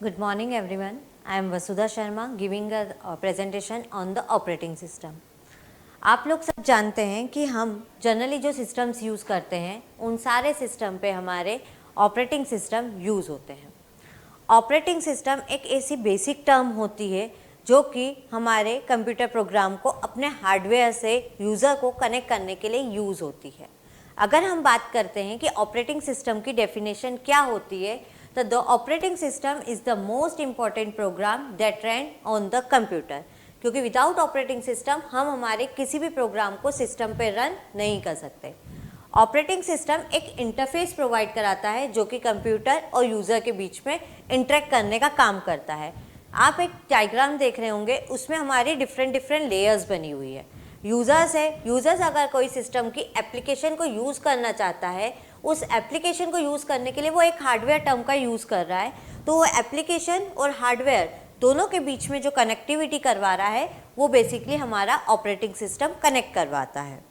Good morning everyone. I am Vasudha Sharma giving a presentation on the operating system. आप लोग सब जानते हैं कि हम जनरली जो सिस्टम्स यूज़ करते हैं उन सारे सिस्टम पे हमारे ऑपरेटिंग सिस्टम यूज़ होते हैं। ऑपरेटिंग सिस्टम एक ऐसी बेसिक टर्म होती है जो कि हमारे कंप्यूटर प्रोग्राम को अपने हार्डवेयर से यूज़र को कनेक्ट करने के लिए यूज़ होती है। अगर हम बात करते हैं कि ऑपरेटिंग सिस्टम की डेफिनेशन क्या होती है, तो the operating system is the most important program that run on the computer, क्योंकि विदाउट ऑपरेटिंग सिस्टम हम हमारे किसी भी प्रोग्राम को सिस्टम पे रन नहीं कर सकते। ऑपरेटिंग सिस्टम एक इंटरफेस प्रोवाइड कराता है जो कि कंप्यूटर और यूज़र के बीच में इंटरेक्ट करने का काम करता है। आप एक डायग्राम देख रहे होंगे, उसमें हमारी डिफरेंट लेयर्स बनी हुई है। यूज़र्स है, यूज़र्स अगर कोई सिस्टम की एप्लीकेशन को यूज़ करना चाहता है, उस एप्लीकेशन को यूज़ करने के लिए वो एक हार्डवेयर टर्म का यूज़ कर रहा है, तो वो एप्लीकेशन और हार्डवेयर दोनों के बीच में जो कनेक्टिविटी करवा रहा है वो बेसिकली हमारा ऑपरेटिंग सिस्टम कनेक्ट करवाता है।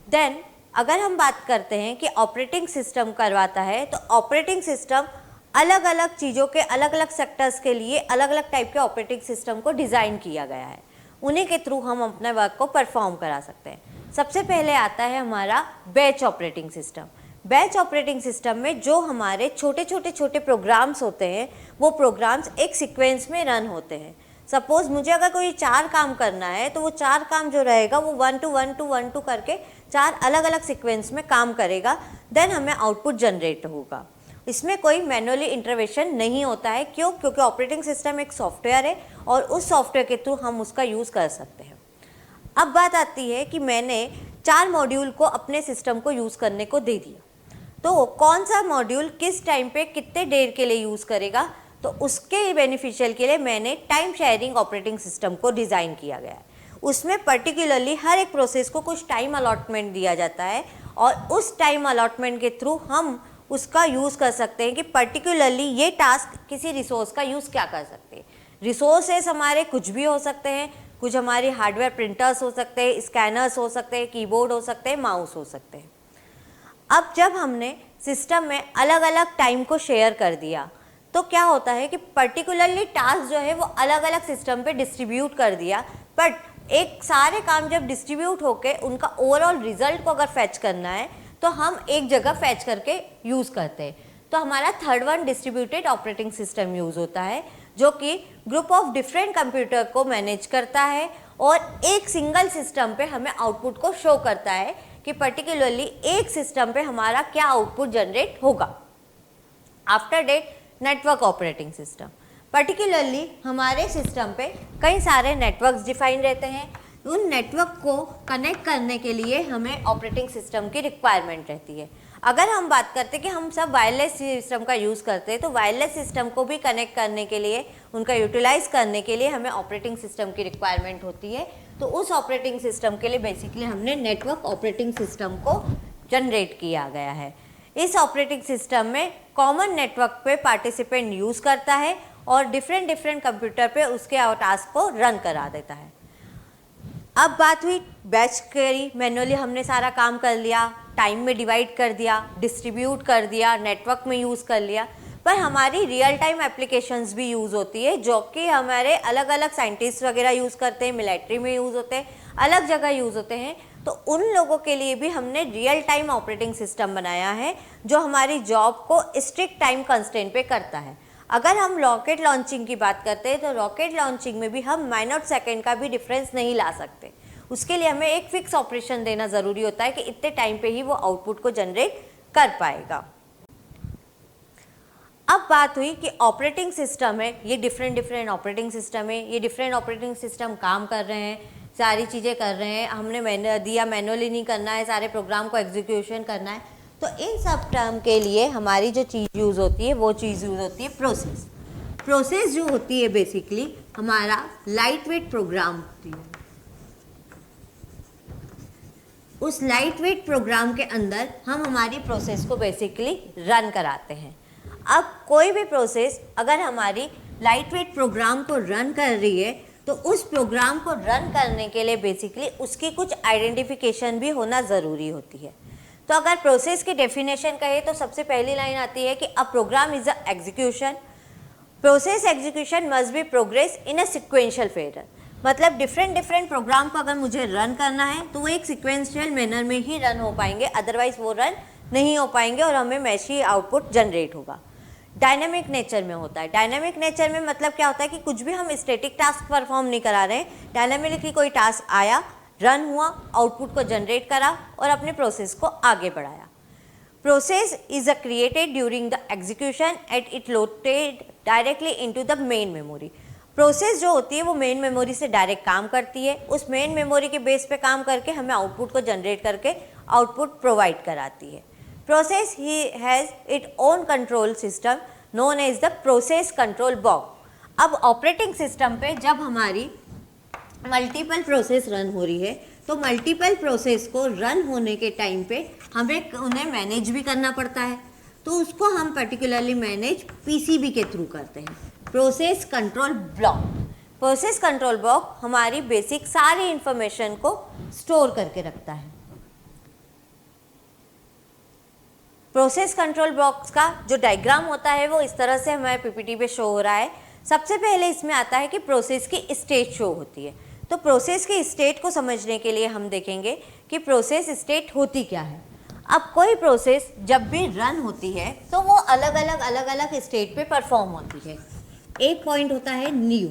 देन अगर हम बात करते हैं कि ऑपरेटिंग सिस्टम करवाता है, तो ऑपरेटिंग सिस्टम अलग अलग चीज़ों के अलग अलग सेक्टर्स के लिए अलग अलग टाइप के ऑपरेटिंग सिस्टम को डिज़ाइन किया गया है। उन्हीं के थ्रू हम अपने वर्क को परफॉर्म करा सकते हैं। सबसे पहले आता है हमारा batch operating system. Batch operating system में जो हमारे छोटे प्रोग्राम्स होते हैं वो प्रोग्राम्स एक सीक्वेंस में रन होते हैं। सपोज़ मुझे अगर कोई 4 काम करना है तो वो 4 काम जो रहेगा वो 1 to 1 to 1 to करके 4 अलग अलग सीक्वेंस में काम करेगा। देन हमें आउटपुट जनरेट होगा। इसमें कोई मैनुअली इंटरवेंशन नहीं होता है। क्यों? क्योंकि ऑपरेटिंग सिस्टम एक सॉफ्टवेयर है और उस सॉफ्टवेयर के थ्रू हम उसका यूज़ कर सकते हैं। अब बात आती है कि मैंने 4 मॉड्यूल को अपने सिस्टम को यूज़ करने को दे दिया, तो कौन सा मॉड्यूल किस टाइम पे कितने देर के लिए यूज़ करेगा, तो उसके बेनिफिशियल के लिए मैंने टाइम शेयरिंग ऑपरेटिंग सिस्टम को डिज़ाइन किया गया है। उसमें पर्टिकुलरली हर एक प्रोसेस को कुछ टाइम अलॉटमेंट दिया जाता है और उस टाइम अलॉटमेंट के थ्रू हम उसका यूज़ कर सकते हैं कि पर्टिकुलरली ये टास्क किसी रिसोर्स का यूज़ क्या कर सकते हैं। रिसोर्सेस हमारे कुछ भी हो सकते हैं, कुछ हमारे हार्डवेयर प्रिंटर्स हो सकते हैं, स्कैनर्स हो सकते हैं, कीबोर्ड हो सकते हैं, माउस हो सकते हैं। अब जब हमने सिस्टम में अलग अलग टाइम को शेयर कर दिया तो क्या होता है कि पर्टिकुलरली टास्क जो है वो अलग अलग सिस्टम पे डिस्ट्रीब्यूट कर दिया, बट एक सारे काम जब डिस्ट्रीब्यूट होके उनका ओवरऑल रिजल्ट को अगर फैच करना है तो हम एक जगह फैच करके यूज़ करते हैं। तो हमारा third one distributed operating system use होता है, जो कि ग्रुप ऑफ डिफरेंट कंप्यूटर को मैनेज करता है और एक सिंगल सिस्टम पे हमें आउटपुट को शो करता है कि पर्टिकुलरली एक सिस्टम पे हमारा क्या आउटपुट जनरेट होगा। After that network operating system, particularly हमारे सिस्टम पे कई सारे नेटवर्क्स डिफाइन रहते हैं। उन नेटवर्क को कनेक्ट करने के लिए हमें ऑपरेटिंग सिस्टम की रिक्वायरमेंट रहती है। अगर हम बात करते हैं कि हम सब वायरलेस सिस्टम का यूज़ करते हैं, तो वायरलेस सिस्टम को भी कनेक्ट करने के लिए, उनका यूटिलाइज़ करने के लिए हमें ऑपरेटिंग सिस्टम की रिक्वायरमेंट होती है। तो उस ऑपरेटिंग सिस्टम के लिए बेसिकली हमने नेटवर्क ऑपरेटिंग सिस्टम को जनरेट किया गया है। इस ऑपरेटिंग सिस्टम में कॉमन नेटवर्क पे पार्टिसिपेंट यूज़ करता है और डिफरेंट कंप्यूटर पे उसके टास्क को रन करा देता है। अब बात हुई बैच करी, मैनुअली हमने सारा काम कर लिया, टाइम में डिवाइड कर दिया, डिस्ट्रीब्यूट कर दिया, नेटवर्क में यूज़ कर लिया, पर हमारी रियल टाइम एप्लीकेशंस भी यूज़ होती है जो कि हमारे अलग अलग साइंटिस्ट वगैरह यूज़ करते हैं, मिलिट्री में यूज़ होते हैं, अलग जगह यूज़ होते हैं। तो उन लोगों के लिए भी हमने रियल टाइम ऑपरेटिंग सिस्टम बनाया है जो हमारी जॉब को स्ट्रिक्ट टाइम कंस्ट्रेंट पे करता है। अगर हम रॉकेट लॉन्चिंग की बात करते हैं तो रॉकेट लॉन्चिंग में भी हम माइनट सेकेंड का भी डिफरेंस नहीं ला सकते। उसके लिए हमें एक फिक्स ऑपरेशन देना ज़रूरी होता है कि इतने टाइम पे ही वो आउटपुट को जनरेट कर पाएगा। अब बात हुई कि ऑपरेटिंग सिस्टम है, ये डिफरेंट ऑपरेटिंग सिस्टम है, ये डिफरेंट ऑपरेटिंग सिस्टम काम कर रहे हैं, सारी चीज़ें कर रहे हैं, हमने दिया मैनुअली नहीं करना है, सारे प्रोग्राम को एग्जीक्यूशन करना है। तो इन सब टर्म के लिए हमारी जो चीज़ यूज़ होती है वो चीज़ यूज़ होती है प्रोसेस। प्रोसेस जो होती है बेसिकली हमारा लाइट वेट प्रोग्राम होती है। उस लाइट वेट प्रोग्राम के अंदर हम हमारी प्रोसेस को बेसिकली रन कराते हैं। अब कोई भी प्रोसेस अगर हमारी लाइट वेट प्रोग्राम को रन कर रही है तो उस प्रोग्राम को रन करने के लिए बेसिकली उसकी कुछ आइडेंटिफिकेशन भी होना ज़रूरी होती है। तो अगर प्रोसेस की डेफिनेशन कहे तो सबसे पहली लाइन आती है कि a program is a execution process execution must be progress in a sequential fashion, मतलब डिफरेंट प्रोग्राम को अगर मुझे रन करना है तो वो एक सिक्वेंशियल मैनर में ही रन हो पाएंगे, अदरवाइज वो रन नहीं हो पाएंगे और हमें मैशी आउटपुट जनरेट होगा। डायनामिक नेचर में होता है। डायनामिक नेचर में मतलब क्या होता है कि कुछ भी हम स्टैटिक टास्क परफॉर्म नहीं करा रहे हैं, डायनामिकली कोई टास्क आया, रन हुआ, आउटपुट को जनरेट करा और अपने प्रोसेस को आगे बढ़ाया। Process is a created during the execution at it loaded directly into the main memory. Process जो होती है वो मेन मेमोरी से डायरेक्ट काम करती है, उस मेन मेमोरी के बेस पे काम करके हमें आउटपुट को जनरेट करके आउटपुट प्रोवाइड कराती है। प्रोसेस ही has it own control system known as the process control box. अब ऑपरेटिंग सिस्टम पे जब हमारी मल्टीपल प्रोसेस रन हो रही है तो मल्टीपल प्रोसेस को रन होने के टाइम पे हमें उन्हें मैनेज भी करना पड़ता है, तो उसको हम पर्टिकुलरली मैनेज पीसीबी के थ्रू करते हैं, process control block. Process control block हमारी बेसिक सारी इंफॉर्मेशन को स्टोर करके रखता है। प्रोसेस कंट्रोल ब्लॉक्स का जो डायग्राम होता है वो इस तरह से हमारे पीपीटी पे शो हो रहा है। सबसे पहले इसमें आता है कि प्रोसेस की स्टेट शो होती है, तो प्रोसेस की स्टेट को समझने के लिए हम देखेंगे कि प्रोसेस स्टेट होती क्या है। अब कोई प्रोसेस जब भी रन होती है तो वो अलग अलग स्टेट पे परफॉर्म होती है। एक पॉइंट होता है न्यू।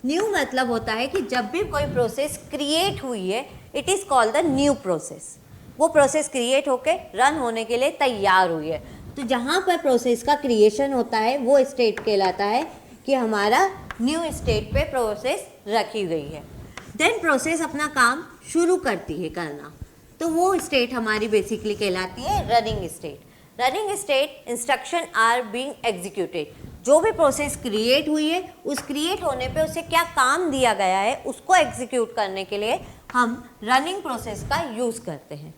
न्यू मतलब होता है कि जब भी कोई प्रोसेस क्रिएट हुई है, it is called the new process. वो प्रोसेस क्रिएट होके रन होने के लिए तैयार हुई है, तो जहाँ पर प्रोसेस का क्रिएशन होता है वो स्टेट कहलाता है कि हमारा न्यू स्टेट पे प्रोसेस रखी गई है। देन प्रोसेस अपना काम शुरू करती है करना, तो वो स्टेट हमारी बेसिकली कहलाती है running state. Running state instruction are being executed. जो भी प्रोसेस क्रिएट हुई है उस क्रिएट होने पे उसे क्या काम दिया गया है उसको एग्जीक्यूट करने के लिए हम रनिंग प्रोसेस का यूज़ करते हैं।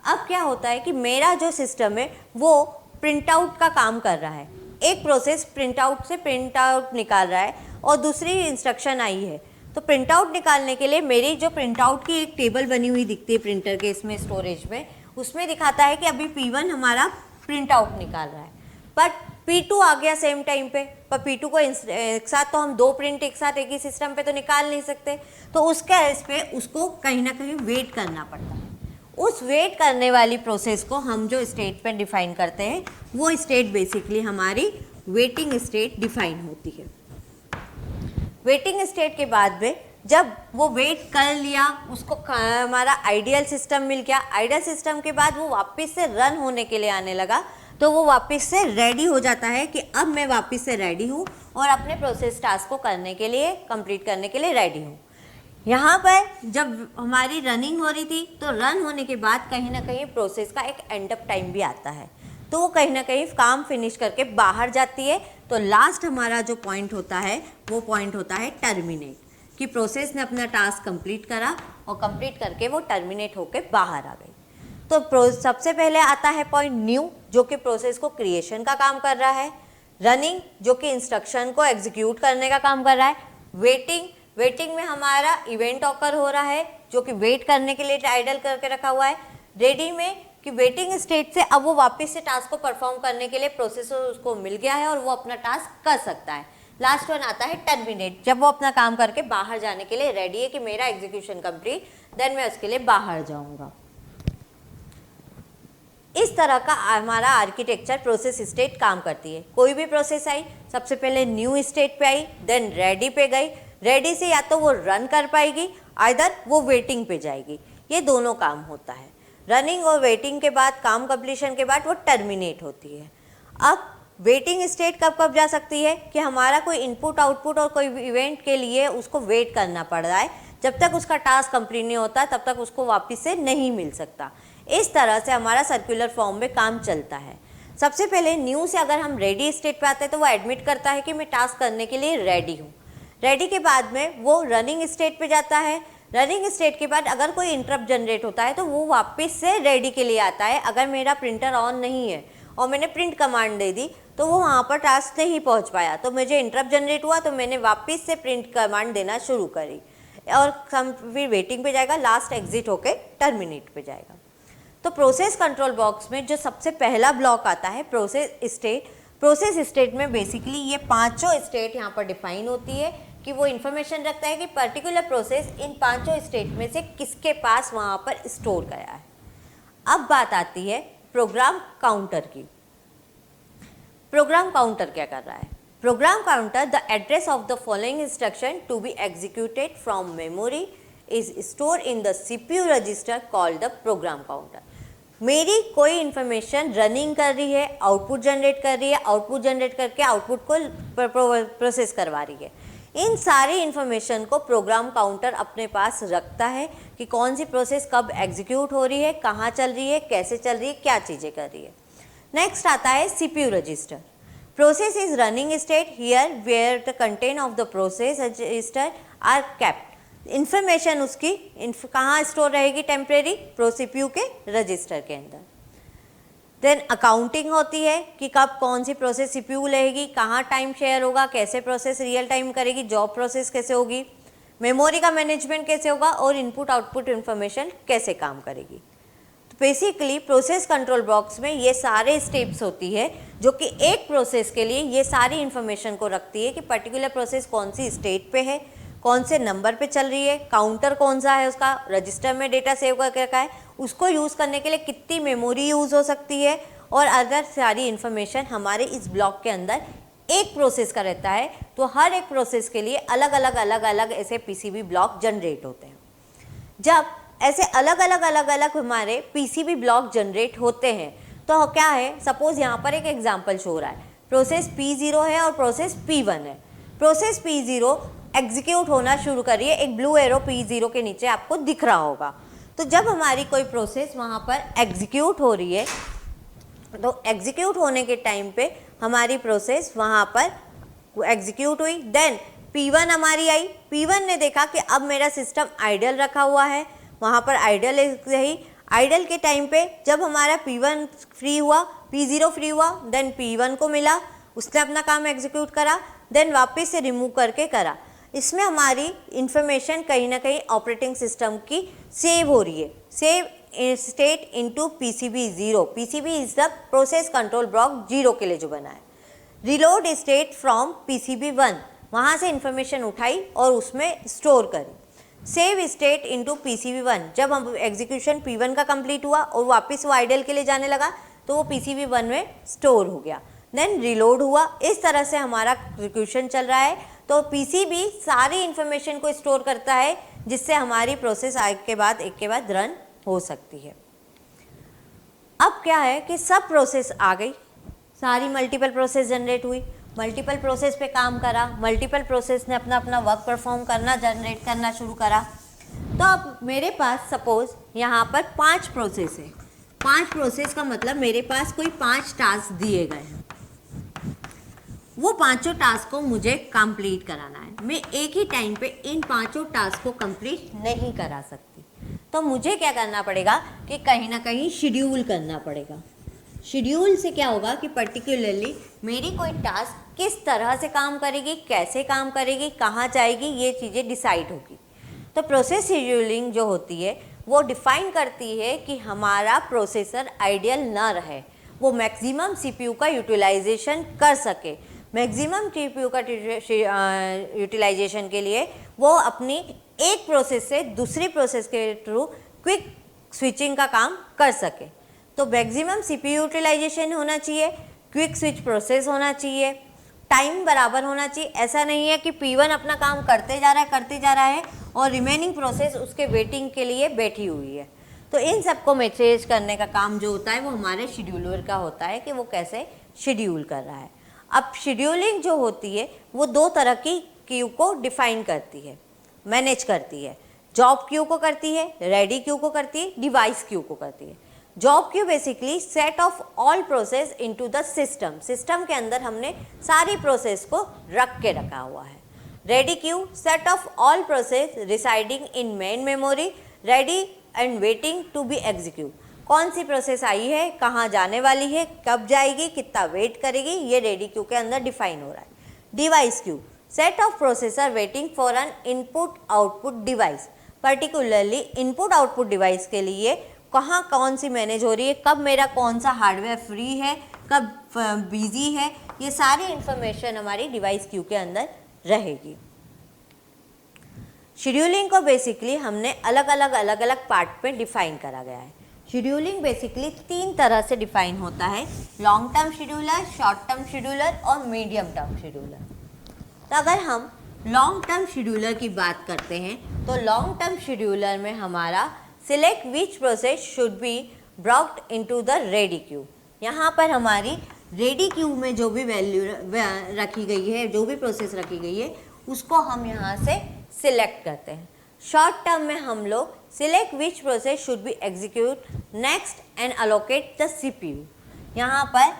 अब क्या होता है कि मेरा जो सिस्टम है वो प्रिंट आउट का काम कर रहा है। एक प्रोसेस प्रिंट आउट से प्रिंट आउट निकाल रहा है और दूसरी इंस्ट्रक्शन आई है, तो प्रिंट आउट निकालने के लिए मेरी जो प्रिंट आउट की एक टेबल बनी हुई दिखती है प्रिंटर के इसमें स्टोरेज में, उसमें दिखाता है कि अभी P1 हमारा प्रिंट आउट निकाल रहा है, बट P2 आ गया सेम टाइम पे। पर P2 को एक साथ तो हम दो प्रिंट एक साथ एक ही सिस्टम पे तो निकाल नहीं सकते, तो उसके इस पे उसको कहीं ना कहीं वेट करना पड़ता है। उस वेट करने वाली प्रोसेस को हम जो स्टेट पे डिफाइन करते हैं वो स्टेट बेसिकली हमारी वेटिंग स्टेट डिफाइन होती है। वेटिंग स्टेट के बाद में जब वो वेट कर लिया, उसको हमारा आइडियल सिस्टम मिल गया, आइडियल सिस्टम के बाद वो वापस से रन होने के लिए आने लगा, तो वो वापस से रेडी हो जाता है कि अब मैं वापस से रेडी हूँ और अपने प्रोसेस टास्क को करने के लिए, कंप्लीट करने के लिए रेडी हूँ। यहाँ पर जब हमारी रनिंग हो रही थी तो रन होने के बाद कहीं ना कहीं प्रोसेस का एक एंड अप टाइम भी आता है, तो वो कहीं ना कहीं काम फिनिश करके बाहर जाती है। तो लास्ट हमारा जो पॉइंट होता है वो पॉइंट होता है टर्मिनेट, कि प्रोसेस ने अपना टास्क कंप्लीट करा और कंप्लीट करके वो टर्मिनेट होके बाहर आ गई। तो सबसे पहले आता है पॉइंट न्यू, जो कि प्रोसेस को क्रिएशन का काम कर रहा है। रनिंग, जो कि इंस्ट्रक्शन को एग्जीक्यूट करने का काम कर रहा है। वेटिंग, वेटिंग में हमारा इवेंट ऑकर हो रहा है जो कि वेट करने के लिए आइडल करके रखा हुआ है। रेडी में कि वेटिंग स्टेट से अब वो वापस से टास्क को परफॉर्म करने के लिए प्रोसेसर उसको मिल गया है और वो अपना टास्क कर सकता है। लास्ट वन आता है टर्मिनेट, जब वो अपना काम करके बाहर जाने के लिए रेडी है कि मेरा एग्जीक्यूशन कंप्लीट, देन मैं उसके लिए बाहर जाऊंगा। इस तरह का हमारा आर्किटेक्चर प्रोसेस स्टेट काम करती है। कोई भी प्रोसेस आई, सबसे पहले न्यू स्टेट पे आई, देन रेडी पे गई, रेडी से या तो वो रन कर पाएगी, आइदर वो वेटिंग पे जाएगी। ये दोनों काम होता है। रनिंग और वेटिंग के बाद, काम कंप्लीशन के बाद वो टर्मिनेट होती है। अब वेटिंग स्टेट कब कब जा सकती है कि हमारा कोई इनपुट आउटपुट और कोई इवेंट के लिए उसको वेट करना पड़ रहा है, जब तक उसका टास्क कंप्लीट नहीं होता तब तक उसको वापस से नहीं मिल सकता। इस तरह से हमारा सर्कुलर फॉर्म में काम चलता है। सबसे पहले न्यू से अगर हम रेडी स्टेट पे आते हैं तो वो एडमिट करता है कि मैं टास्क करने के लिए रेडी हूँ। रेडी के बाद में वो रनिंग स्टेट पे जाता है। रनिंग स्टेट के बाद अगर कोई इंटरप्ट जनरेट होता है तो वो वापस से रेडी के लिए आता है। अगर मेरा प्रिंटर ऑन नहीं है और मैंने प्रिंट कमांड दे दी तो वो वहाँ पर टास्क नहीं पहुँच पाया, तो मुझे इंटरप्ट जनरेट हुआ, तो मैंने वापस से प्रिंट कमांड देना शुरू करी और फिर वेटिंग पे जाएगा, लास्ट एग्जिट होके टर्मिनेट पे जाएगा। तो प्रोसेस कंट्रोल बॉक्स में जो सबसे पहला ब्लॉक आता है प्रोसेस स्टेट, प्रोसेस स्टेट में बेसिकली ये पांचों स्टेट यहाँ पर डिफाइन होती है कि वो इन्फॉर्मेशन रखता है कि पर्टिकुलर प्रोसेस इन पांचों स्टेट में से किसके पास वहाँ पर स्टोर गया है। अब बात आती है प्रोग्राम काउंटर की। प्रोग्राम काउंटर क्या कर रहा है? Program counter the address of the following instruction to be executed from memory is store in the CPU register called the program counter. मेरी कोई इन्फॉर्मेशन रनिंग कर रही है, आउटपुट जनरेट कर रही है, आउटपुट जनरेट करके आउटपुट को प्रोसेस करवा रही है। इन सारी इन्फॉर्मेशन को प्रोग्राम काउंटर अपने पास रखता है कि कौन सी प्रोसेस कब एग्जीक्यूट हो रही है, कहाँ चल रही है, कैसे चल रही है, क्या चीज़ें कर रही है। नेक्स्ट आता है CPU register. Process is running state here where the content of the process register are kept. Information उसकी कहाँ स्टोर रहेगी? टेम्परेरी सीपीयू के रजिस्टर के अंदर। देन अकाउंटिंग होती है कि कब कौन सी प्रोसेस सीपीयू लेगी, कहाँ टाइम शेयर होगा, कैसे प्रोसेस रियल टाइम करेगी, जॉब प्रोसेस कैसे होगी, मेमोरी का मैनेजमेंट कैसे होगा और इनपुट आउटपुट इन्फॉर्मेशन कैसे काम करेगी। तो बेसिकली प्रोसेस कंट्रोल बॉक्स में ये सारे स्टेप्स होती है जो कि एक प्रोसेस के लिए ये सारी इन्फॉर्मेशन को रखती है कि पर्टिकुलर प्रोसेस कौन सी स्टेट पे है, कौन से नंबर पे चल रही है, काउंटर कौन सा है उसका, रजिस्टर में डेटा सेव करके रखा है, उसको यूज़ करने के लिए कितनी मेमोरी यूज़ हो सकती है और अदर सारी इन्फॉर्मेशन हमारे इस ब्लॉक के अंदर एक प्रोसेस का रहता है। तो हर एक प्रोसेस के लिए अलग अलग ऐसे पीसीबी ब्लॉक जनरेट होते हैं। जब ऐसे अलग अलग हमारे पीसीबी ब्लॉक जनरेट होते हैं तो क्या है, सपोज यहाँ पर एक एग्जाम्पल शो हो रहा है, प्रोसेस P0 है और प्रोसेस P1 है। प्रोसेस P0 एग्जीक्यूट होना शुरू करिए, एक ब्लू एरो P0 के नीचे आपको दिख रहा होगा। तो जब हमारी कोई प्रोसेस वहाँ पर एग्जीक्यूट हो रही है तो एग्जीक्यूट होने के टाइम पे हमारी प्रोसेस वहाँ पर एग्जीक्यूट हुई। देन P1 हमारी आई, P1 ने देखा कि अब मेरा सिस्टम आइडल रखा हुआ है, वहाँ पर आइडल रही। आइडल के टाइम पे जब हमारा P1 फ्री हुआ, P0 फ्री हुआ, देन P1 को मिला, उसने अपना काम एग्जीक्यूट करा, देन वापस से रिमूव करके करा। इसमें हमारी इंफॉर्मेशन कहीं ना कहीं ऑपरेटिंग सिस्टम की सेव हो रही है। Save state into PCB 0। PCB is the process control block 0 के लिए जो बना है। रिलोड स्टेट फ्रॉम पीसीबी 1, वहाँ से इंफॉर्मेशन उठाई और उसमें स्टोर करी। सेव स्टेट इनटू पीसीबी 1, जब हम एग्जीक्यूशन P1 का कंप्लीट हुआ और वापस वो आइडल के लिए जाने लगा तो वो पीसीबी 1 में स्टोर हो गया। देन रिलोड हुआ। इस तरह से हमारा एग्जीक्यूशन चल रहा है। तो पीसीबी सारी इन्फॉर्मेशन को स्टोर करता है जिससे हमारी प्रोसेस एक के बाद रन हो सकती है। अब क्या है कि सब प्रोसेस आ गई, सारी मल्टीपल प्रोसेस जनरेट हुई, मल्टीपल प्रोसेस पे काम करा, मल्टीपल प्रोसेस ने अपना अपना वर्क परफॉर्म करना, जनरेट करना शुरू करा। तो अब मेरे पास सपोज यहाँ पर 5 प्रोसेस है। 5 प्रोसेस का मतलब मेरे पास कोई 5 टास्क दिए गए हैं, वो पांचों टास्क को मुझे कंप्लीट कराना है। मैं एक ही टाइम पे इन पांचों टास्क को कंप्लीट नहीं करा सकती, तो मुझे क्या करना पड़ेगा कि कहीं ना कहीं शेड्यूल करना पड़ेगा। शेड्यूल से क्या होगा कि पर्टिकुलरली मेरी कोई टास्क किस तरह से काम करेगी, कैसे काम करेगी, कहाँ जाएगी, ये चीज़ें डिसाइड होगी। तो प्रोसेस शेड्यूलिंग जो होती है वो डिफाइन करती है कि हमारा प्रोसेसर आइडियल ना रहे, वो मैक्सिमम सीपीयू का यूटिलाइजेशन कर सके। मैक्सिमम सीपीयू का यूटिलाइजेशन के लिए वो अपनी एक प्रोसेस से दूसरी प्रोसेस के थ्रू क्विक स्विचिंग का काम कर सके। तो मैक्सिमम सीपीयू यूटिलाइजेशन होना चाहिए, क्विक स्विच प्रोसेस होना चाहिए, टाइम बराबर होना चाहिए। ऐसा नहीं है कि P1 अपना काम करते जा रहा है और रिमेनिंग प्रोसेस उसके वेटिंग के लिए बैठी हुई है। तो इन सबको मैनेज करने का काम जो होता है वो हमारे शेड्यूलर का होता है कि वो कैसे शेड्यूल कर रहा है। अब शेड्यूलिंग जो होती है वो 2 तरह की क्यू को डिफाइन करती है, मैनेज करती है। जॉब क्यू को करती है, रेडी क्यू को करती है, डिवाइस क्यू को करती है। Job queue basically set of all process into the system. System के अंदर हमने सारी प्रोसेस को रख के रखा हुआ है। Ready queue set of all process residing in main memory, ready and waiting to be execute. कौन सी प्रोसेस आई है, कहाँ जाने वाली है, कब जाएगी, कितना वेट करेगी, ये रेडी क्यू के अंदर डिफाइन हो रहा है। Device Q set of processor waiting for an input output device. Particularly input output device के लिए कहाँ कौन सी मैनेज हो रही है, कब मेरा कौन सा हार्डवेयर फ्री है, कब बिजी है, ये सारी इंफॉर्मेशन हमारी डिवाइस क्यू के अंदर रहेगी। शेड्यूलिंग को बेसिकली हमने अलग अलग पार्ट में डिफाइन करा गया है। शेड्यूलिंग बेसिकली 3 तरह से डिफाइन होता है, long term scheduler, short term scheduler और मीडियम टर्म शेड्यूलर। तो अगर हम लॉन्ग टर्म शेड्यूलर की बात करते हैं तो लॉन्ग टर्म शेड्यूलर में हमारा select which process should be brought into the ready queue. यहाँ पर हमारी रेडी क्यू में जो भी वैल्यू रखी गई है, जो भी प्रोसेस रखी गई है, उसको हम यहाँ से सिलेक्ट करते हैं। शॉर्ट टर्म में हम लोग select which process should B execute next and allocate the CPU. यहाँ पर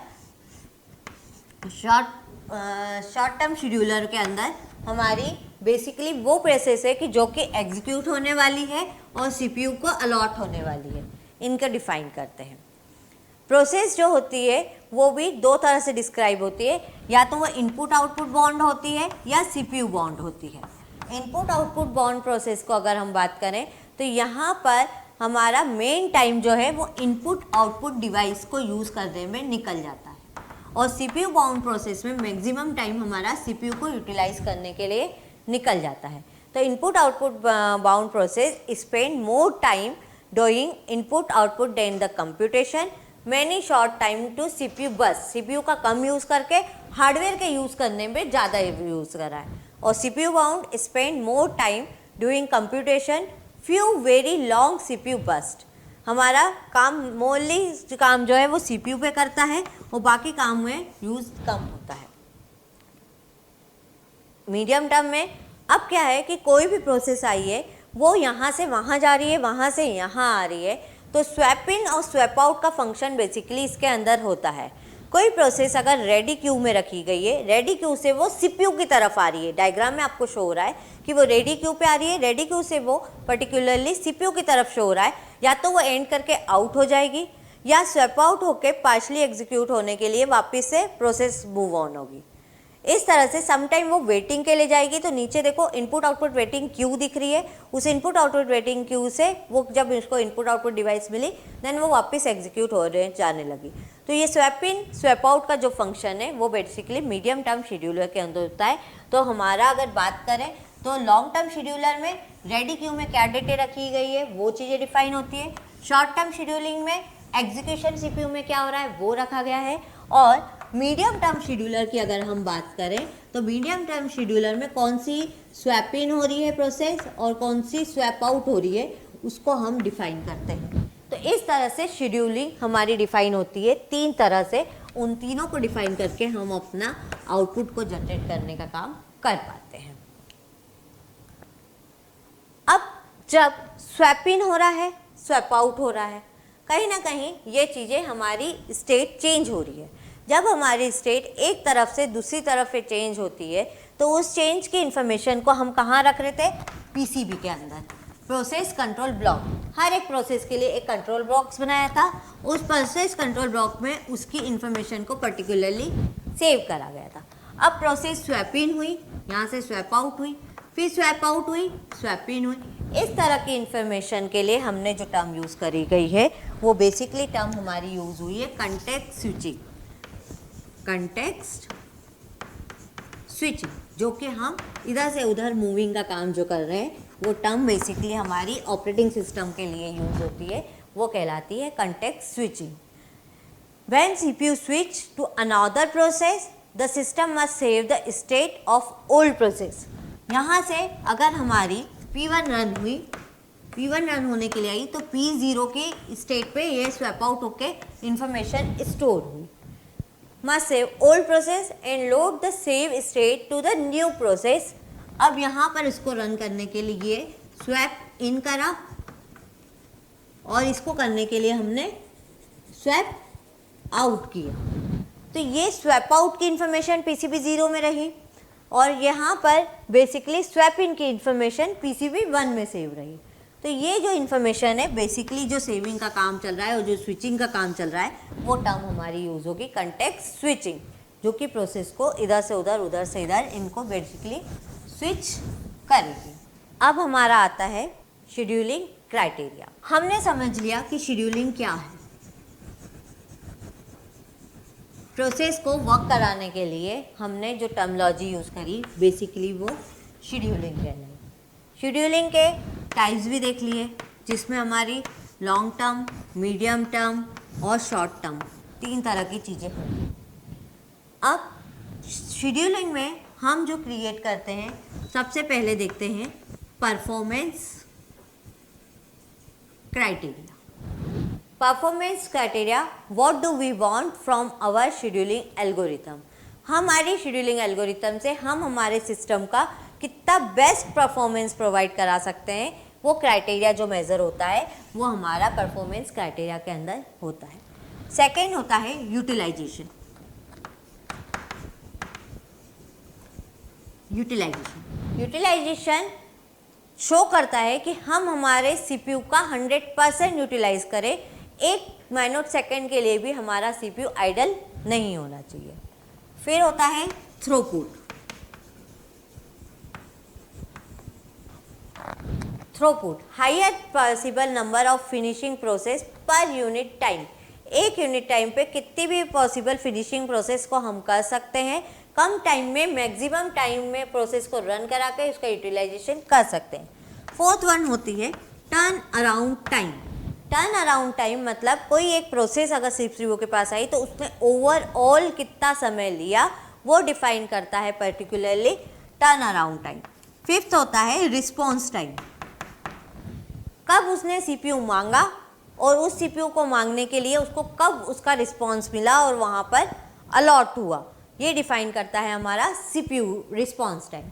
शॉर्ट टर्म शेड्यूलर के अंदर हमारी बेसिकली वो प्रोसेस है कि जो कि एग्जीक्यूट होने वाली है और सीपीयू को अलॉट होने वाली है, इनका डिफाइन करते हैं। प्रोसेस जो होती है वो भी 2 तरह से डिस्क्राइब होती है, या तो वो इनपुट आउटपुट बॉन्ड होती है या सीपीयू बॉन्ड होती है। इनपुट आउटपुट बॉन्ड प्रोसेस को अगर हम बात करें तो यहाँ पर हमारा मेन टाइम जो है वो इनपुट आउटपुट डिवाइस को यूज़ करने में निकल जाता है, और सीपीयू बाउंड प्रोसेस में मैक्सिमम टाइम हमारा सीपीयू को यूटिलाइज करने के लिए निकल जाता है। तो input output bound process spend more time doing input output than the computation, many short time to CPU, बस सीपीयू का कम यूज़ करके हार्डवेयर के यूज़ करने में ज़्यादा यूज़ करा है। और CPU bound spend more time doing computation, few very long CPU burst. हमारा काम मोस्टली काम जो है वो सीपीयू पे करता है और बाकी काम में यूज़ कम होता है। मीडियम टर्म में अब क्या है कि कोई भी प्रोसेस आई है वो यहाँ से वहाँ जा रही है, वहाँ से यहाँ आ रही है, तो स्वैप इन और स्वैप आउट का फंक्शन बेसिकली इसके अंदर होता है। कोई प्रोसेस अगर रेडी क्यू में रखी गई है, रेडी क्यू से वो सीपीयू की तरफ आ रही है, डायग्राम में आपको शो हो रहा है कि वो रेडी क्यू पे आ रही है, रेडी क्यू से वो पर्टिकुलरली सीपीयू की तरफ शो हो रहा है, या तो वो एंड करके आउट हो जाएगी या स्वैप आउट होके पार्शली एग्जीक्यूट होने के लिए वापस से प्रोसेस मूव ऑन होगी। इस तरह से समटाइम वो वेटिंग के लिए जाएगी। तो नीचे देखो इनपुट आउटपुट वेटिंग क्यू दिख रही है, उस इनपुट आउटपुट वेटिंग क्यू से वो जब उसको इनपुट आउटपुट डिवाइस मिली देन वो वापस एग्जीक्यूट हो रहे जाने लगी। तो ये स्वैप इन स्वैप आउट का जो फंक्शन है वो बेसिकली मीडियम टर्म शेड्यूलर के अंदर होता है। तो हमारा अगर बात करें तो लॉन्ग टर्म शेड्यूलर में रेडी क्यू में क्या डेटे रखी गई है वो चीज़ें डिफाइन होती है। शॉर्ट टर्म शेड्यूलिंग में एग्जीक्यूशन सीपीयू में क्या हो रहा है वो रखा गया है। और मीडियम टर्म शेड्यूलर की अगर हम बात करें तो मीडियम टर्म शेड्यूलर में कौन सी स्वैप इन हो रही है प्रोसेस और कौन सी स्वैप आउट हो रही है उसको हम डिफाइन करते हैं। तो इस तरह से शेड्यूलिंग हमारी डिफाइन होती है 3 तरह से। उन तीनों को डिफाइन करके हम अपना आउटपुट को जनरेट करने का काम कर पाते हैं। अब जब स्वैप इन हो रहा है, स्वैप आउट हो रहा है, कहीं ना कहीं ये चीज़ें हमारी स्टेट चेंज हो रही है। जब हमारी स्टेट एक तरफ से दूसरी तरफ चेंज होती है तो उस चेंज की इंफॉर्मेशन को हम कहाँ रख रहे थे, पीसीबी के अंदर, प्रोसेस कंट्रोल ब्लॉक। हर एक प्रोसेस के लिए एक कंट्रोल बॉक्स बनाया था, उस प्रोसेस कंट्रोल ब्लॉक में उसकी इंफॉर्मेशन को पर्टिकुलरली सेव करा गया था। अब प्रोसेस स्वैप इन हुई, यहाँ से स्वैप आउट हुई, फिर स्वैप आउट हुई, स्वैप इन हुई। इस तरह की इंफॉर्मेशन के लिए हमने जो टर्म यूज़ करी गई है वो बेसिकली टर्म हमारी यूज़ हुई है कंटेक्स्ट स्विचिंग। कंटेक्स्ट स्विचिंग, जो कि हम इधर से उधर मूविंग का काम जो कर रहे हैं, वो टर्म बेसिकली हमारी ऑपरेटिंग सिस्टम के लिए यूज़ होती है, वो कहलाती है context switching. When CPU switch to another process the system must save the state of old process. यहाँ से अगर हमारी P1 रन हुई, P1 रन होने के लिए आई तो P0 की स्टेट पे ये स्वैप आउट होके इंफॉर्मेशन स्टोर हुई। Must save old process and load the save state to the new process. अब यहाँ पर इसको रन करने के लिए स्वैप इन करा और इसको करने के लिए हमने स्वैप आउट किया। तो ये स्वैप आउट की इंफॉर्मेशन पीसीबी 0 में रही और यहाँ पर बेसिकली स्वैप इन की इंफॉर्मेशन पीसीबी 1 में सेव रही। तो ये जो इन्फॉर्मेशन है बेसिकली जो सेविंग का काम चल रहा है और जो स्विचिंग का काम चल रहा है वो टर्म हमारी यूज़ होगी कंटेक्स्ट स्विचिंग, जो कि प्रोसेस को इधर से उधर, उधर से इधर इनको बेसिकली स्विच करेगी। अब हमारा आता है शेड्यूलिंग क्राइटेरिया। हमने समझ लिया कि शेड्यूलिंग क्या है। प्रोसेस को वर्क कराने के लिए हमने जो टर्मिनोलॉजी यूज़ करी बेसिकली वो शेड्यूलिंग कहलाई। शेड्यूलिंग के टाइप्स भी देख लिए, जिसमें हमारी लॉन्ग टर्म, मीडियम टर्म और शॉर्ट टर्म 3 तरह की चीज़ें होंगी। अब शेड्यूलिंग में हम जो क्रिएट करते हैं, सबसे पहले देखते हैं performance criteria. Performance criteria, what do we want from our scheduling algorithm. हमारी शेड्यूलिंग एल्गोरिथम से हम हमारे सिस्टम का कितना बेस्ट परफॉर्मेंस प्रोवाइड करा सकते हैं, वो क्राइटेरिया जो मेज़र होता है वो हमारा परफॉर्मेंस क्राइटेरिया के अंदर होता है। सेकेंड होता है यूटिलाइजेशन। यूटिलाइजेशन शो करता है कि हम हमारे सीपीयू का 100% यूटिलाइज करें। 1 माइनोट सेकेंड के लिए भी हमारा सीपीयू आइडल नहीं होना चाहिए। फिर होता है throughput. Throughput, higher possible number of finishing process per unit time. एक यूनिट टाइम पे कितनी भी पॉसिबल फिनिशिंग प्रोसेस को हम कर सकते हैं, कम टाइम में मैक्सिमम टाइम में प्रोसेस को रन करा के उसका यूटिलाइजेशन कर सकते हैं। फोर्थ वन होती है turn around time. Turn around time मतलब कोई एक प्रोसेस अगर सीपीयू के पास आई तो उसने ओवरऑल कितना समय लिया वो डिफाइन करता है particularly turn around time. Fifth होता है रिस्पॉन्स टाइम, कब उसने सीपीयू मांगा और उस सीपीयू को मांगने के लिए उसको कब उसका रिस्पॉन्स मिला और वहाँ पर अलॉट हुआ, ये डिफाइन करता है हमारा सीपीयू रिस्पॉन्स टाइम।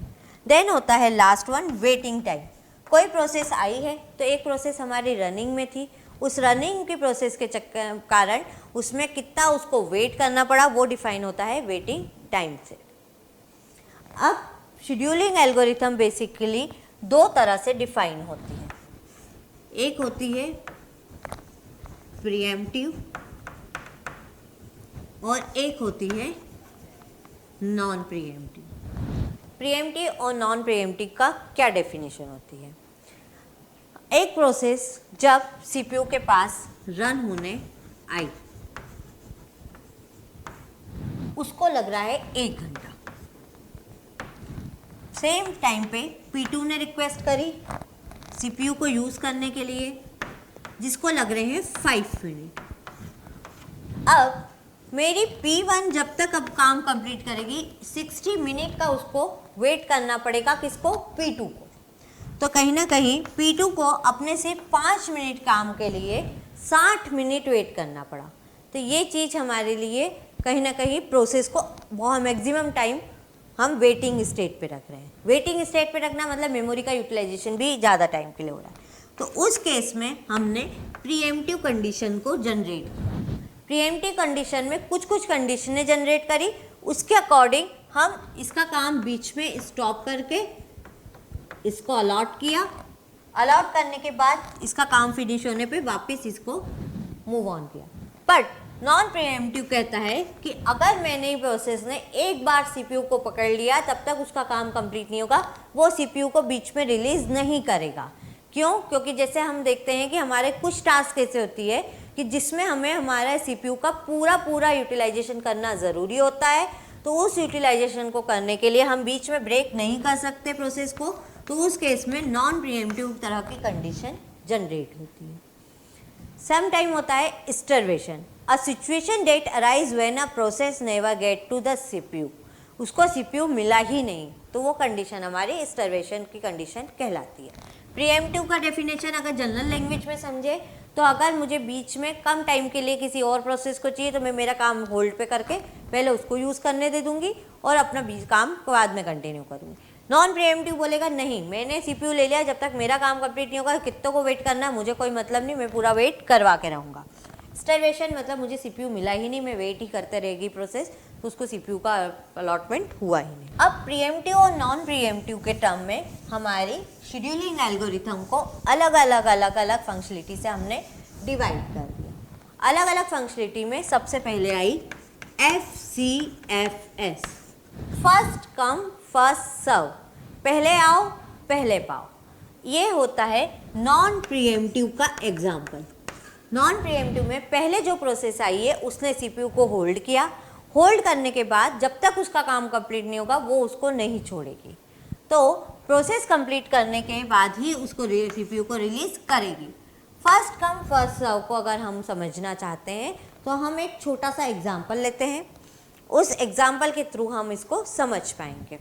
देन होता है लास्ट वन वेटिंग टाइम। कोई प्रोसेस आई है तो एक प्रोसेस हमारी रनिंग में थी, उस रनिंग की प्रोसेस के कारण उसमें कितना उसको वेट करना पड़ा वो डिफाइन होता है वेटिंग टाइम से। अब शेड्यूलिंग एल्गोरिथम बेसिकली 2 तरह से डिफाइन होती है। एक होती है प्रीएम्प्टिव और एक होती है नॉन प्रीएम्प्टिव। प्रीएम्प्टिव और नॉन प्रीएम्प्टिव का क्या डेफिनेशन होती है? एक प्रोसेस जब सीपीयू के पास रन होने आई, उसको लग रहा है 1 घंटा। सेम टाइम पे P2 ने रिक्वेस्ट करी सीपीयू को यूज़ करने के लिए, जिसको लग रहे हैं 5 मिनट। अब मेरी P1 जब तक अब काम कंप्लीट करेगी 60 मिनट का उसको वेट करना पड़ेगा, किसको? P2 को। तो कहीं ना कहीं P2 को अपने से 5 मिनट काम के लिए 60 मिनट वेट करना पड़ा। तो ये चीज़ हमारे लिए कहीं ना कहीं प्रोसेस को बहुत मैक्सिमम टाइम हम वेटिंग स्टेट पे रख रहे हैं। वेटिंग स्टेट पे रखना मतलब मेमोरी का यूटिलाइजेशन भी ज़्यादा टाइम के लिए हो रहा है। तो उस केस में हमने प्रीएम्प्टिव कंडीशन को जनरेट किया। प्रीएम्प्टिव कंडीशन में कुछ कंडीशनें जनरेट करी, उसके अकॉर्डिंग हम इसका काम बीच में स्टॉप करके इसको अलॉट किया। अलॉट करने के बाद इसका काम फिनिश होने पे वापस इसको मूव ऑन किया। बट नॉन प्रीएम्प्टिव कहता है कि अगर मैंने प्रोसेस ने एक बार सीपीयू को पकड़ लिया तब तक उसका काम कंप्लीट नहीं होगा, वो सीपीयू को बीच में रिलीज नहीं करेगा। क्यों? क्योंकि जैसे हम देखते हैं कि हमारे कुछ टास्क ऐसे होती है कि जिसमें हमें हमारा सीपीयू का पूरा यूटिलाइजेशन करना ज़रूरी होता है। तो उस यूटिलाइजेशन को करने के लिए हम बीच में ब्रेक नहीं कर सकते प्रोसेस को। तो उस केस में नॉन प्रीएम्प्टिव तरह की कंडीशन जनरेट होती है। सम टाइम होता है starvation. A situation that arise when a process never get to the CPU. उसको सीपीयू मिला ही नहीं, तो वो कंडीशन हमारी स्टरवेशन की कंडीशन कहलाती है। प्रीएम्प्टिव का डेफिनेशन अगर जनरल लैंग्वेज में समझे तो अगर मुझे बीच में कम टाइम के लिए किसी और प्रोसेस को चाहिए तो मैं मेरा काम होल्ड पे करके पहले उसको यूज़ करने दे दूंगी और अपना बीच काम बाद में कंटिन्यू करूँगी। नॉन प्रीएम्प्टिव बोलेगा नहीं, मैंने सीपीयू ले लिया, जब तक मेरा काम कंप्लीट नहीं होगा कितनों को वेट करना मुझे कोई मतलब नहीं, मैं पूरा वेट करवा के रहूँगा। स्टरवेशन मतलब मुझे सीपीयू मिला ही नहीं, मैं वेट ही करते रहेगी प्रोसेस, तो उसको सीपीयू का अलॉटमेंट हुआ ही नहीं। अब प्रीएम्प्टिव और नॉन प्रीएम्प्टिव के टर्म में हमारी शेड्यूलिंग एल्गोरिथम को अलग अलग फंक्शनलिटी से हमने डिवाइड कर दिया। अलग अलग फंक्शनलिटी में सबसे पहले आई FCFS, first come first serve, पहले आओ पहले पाओ। ये होता है नॉन प्रीएम्प्टिव का एग्जाम्पल। नॉन प्रीएम्प्टिव में पहले जो प्रोसेस आई है उसने सीपीयू को होल्ड किया, होल्ड करने के बाद जब तक उसका काम कंप्लीट नहीं होगा वो उसको नहीं छोड़ेगी, तो प्रोसेस कंप्लीट करने के बाद ही उसको सीपीयू को रिलीज करेगी। फर्स्ट कम फर्स्ट सर्व को अगर हम समझना चाहते हैं तो हम एक छोटा सा एग्जाम्पल लेते हैं, उस एग्जाम्पल के थ्रू हम इसको समझ पाएंगे।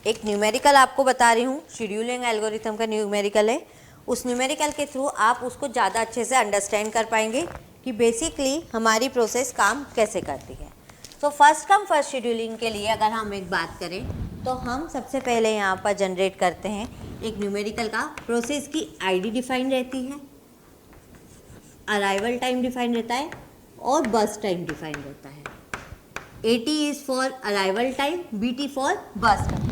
एक न्यूमेरिकल आपको बता रही हूँ, शेड्यूलिंग एल्गोरिथम का न्यूमेरिकल है, उस न्यूमेरिकल के थ्रू आप उसको ज़्यादा अच्छे से अंडरस्टैंड कर पाएंगे कि बेसिकली हमारी प्रोसेस काम कैसे करती है। तो फर्स्ट कम फर्स्ट शेड्यूलिंग के लिए अगर हम एक बात करें तो हम सबसे पहले यहाँ पर जनरेट करते हैं एक न्यूमेरिकल का। प्रोसेस की आईडी डिफाइन रहती है, अराइवल टाइम डिफाइन रहता है और बस टाइम डिफाइन रहता है। AT is for arrival time, BT for बस टाइम।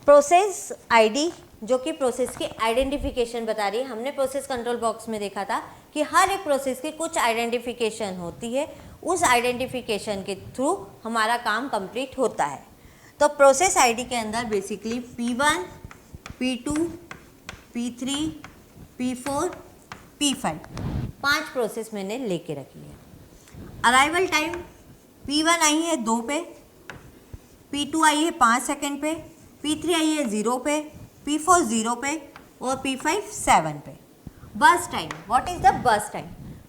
प्रोसेस आईडी जो कि प्रोसेस की आइडेंटिफिकेशन बता रही है। हमने प्रोसेस कंट्रोल बॉक्स में देखा था कि हर एक प्रोसेस की कुछ आइडेंटिफिकेशन होती है, उस आइडेंटिफिकेशन के थ्रू हमारा काम कंप्लीट होता है। तो प्रोसेस आईडी के अंदर basically P1, P2, P3, P4, P5 5 process मैंने लेके रखी है। अराइवल टाइम P1 आई है 2 पे, P2 आई है 5 सेकेंड पे, P3 आई है 0 पे, P4 0 पे और P5 7 पे। बस time, what is the bus time?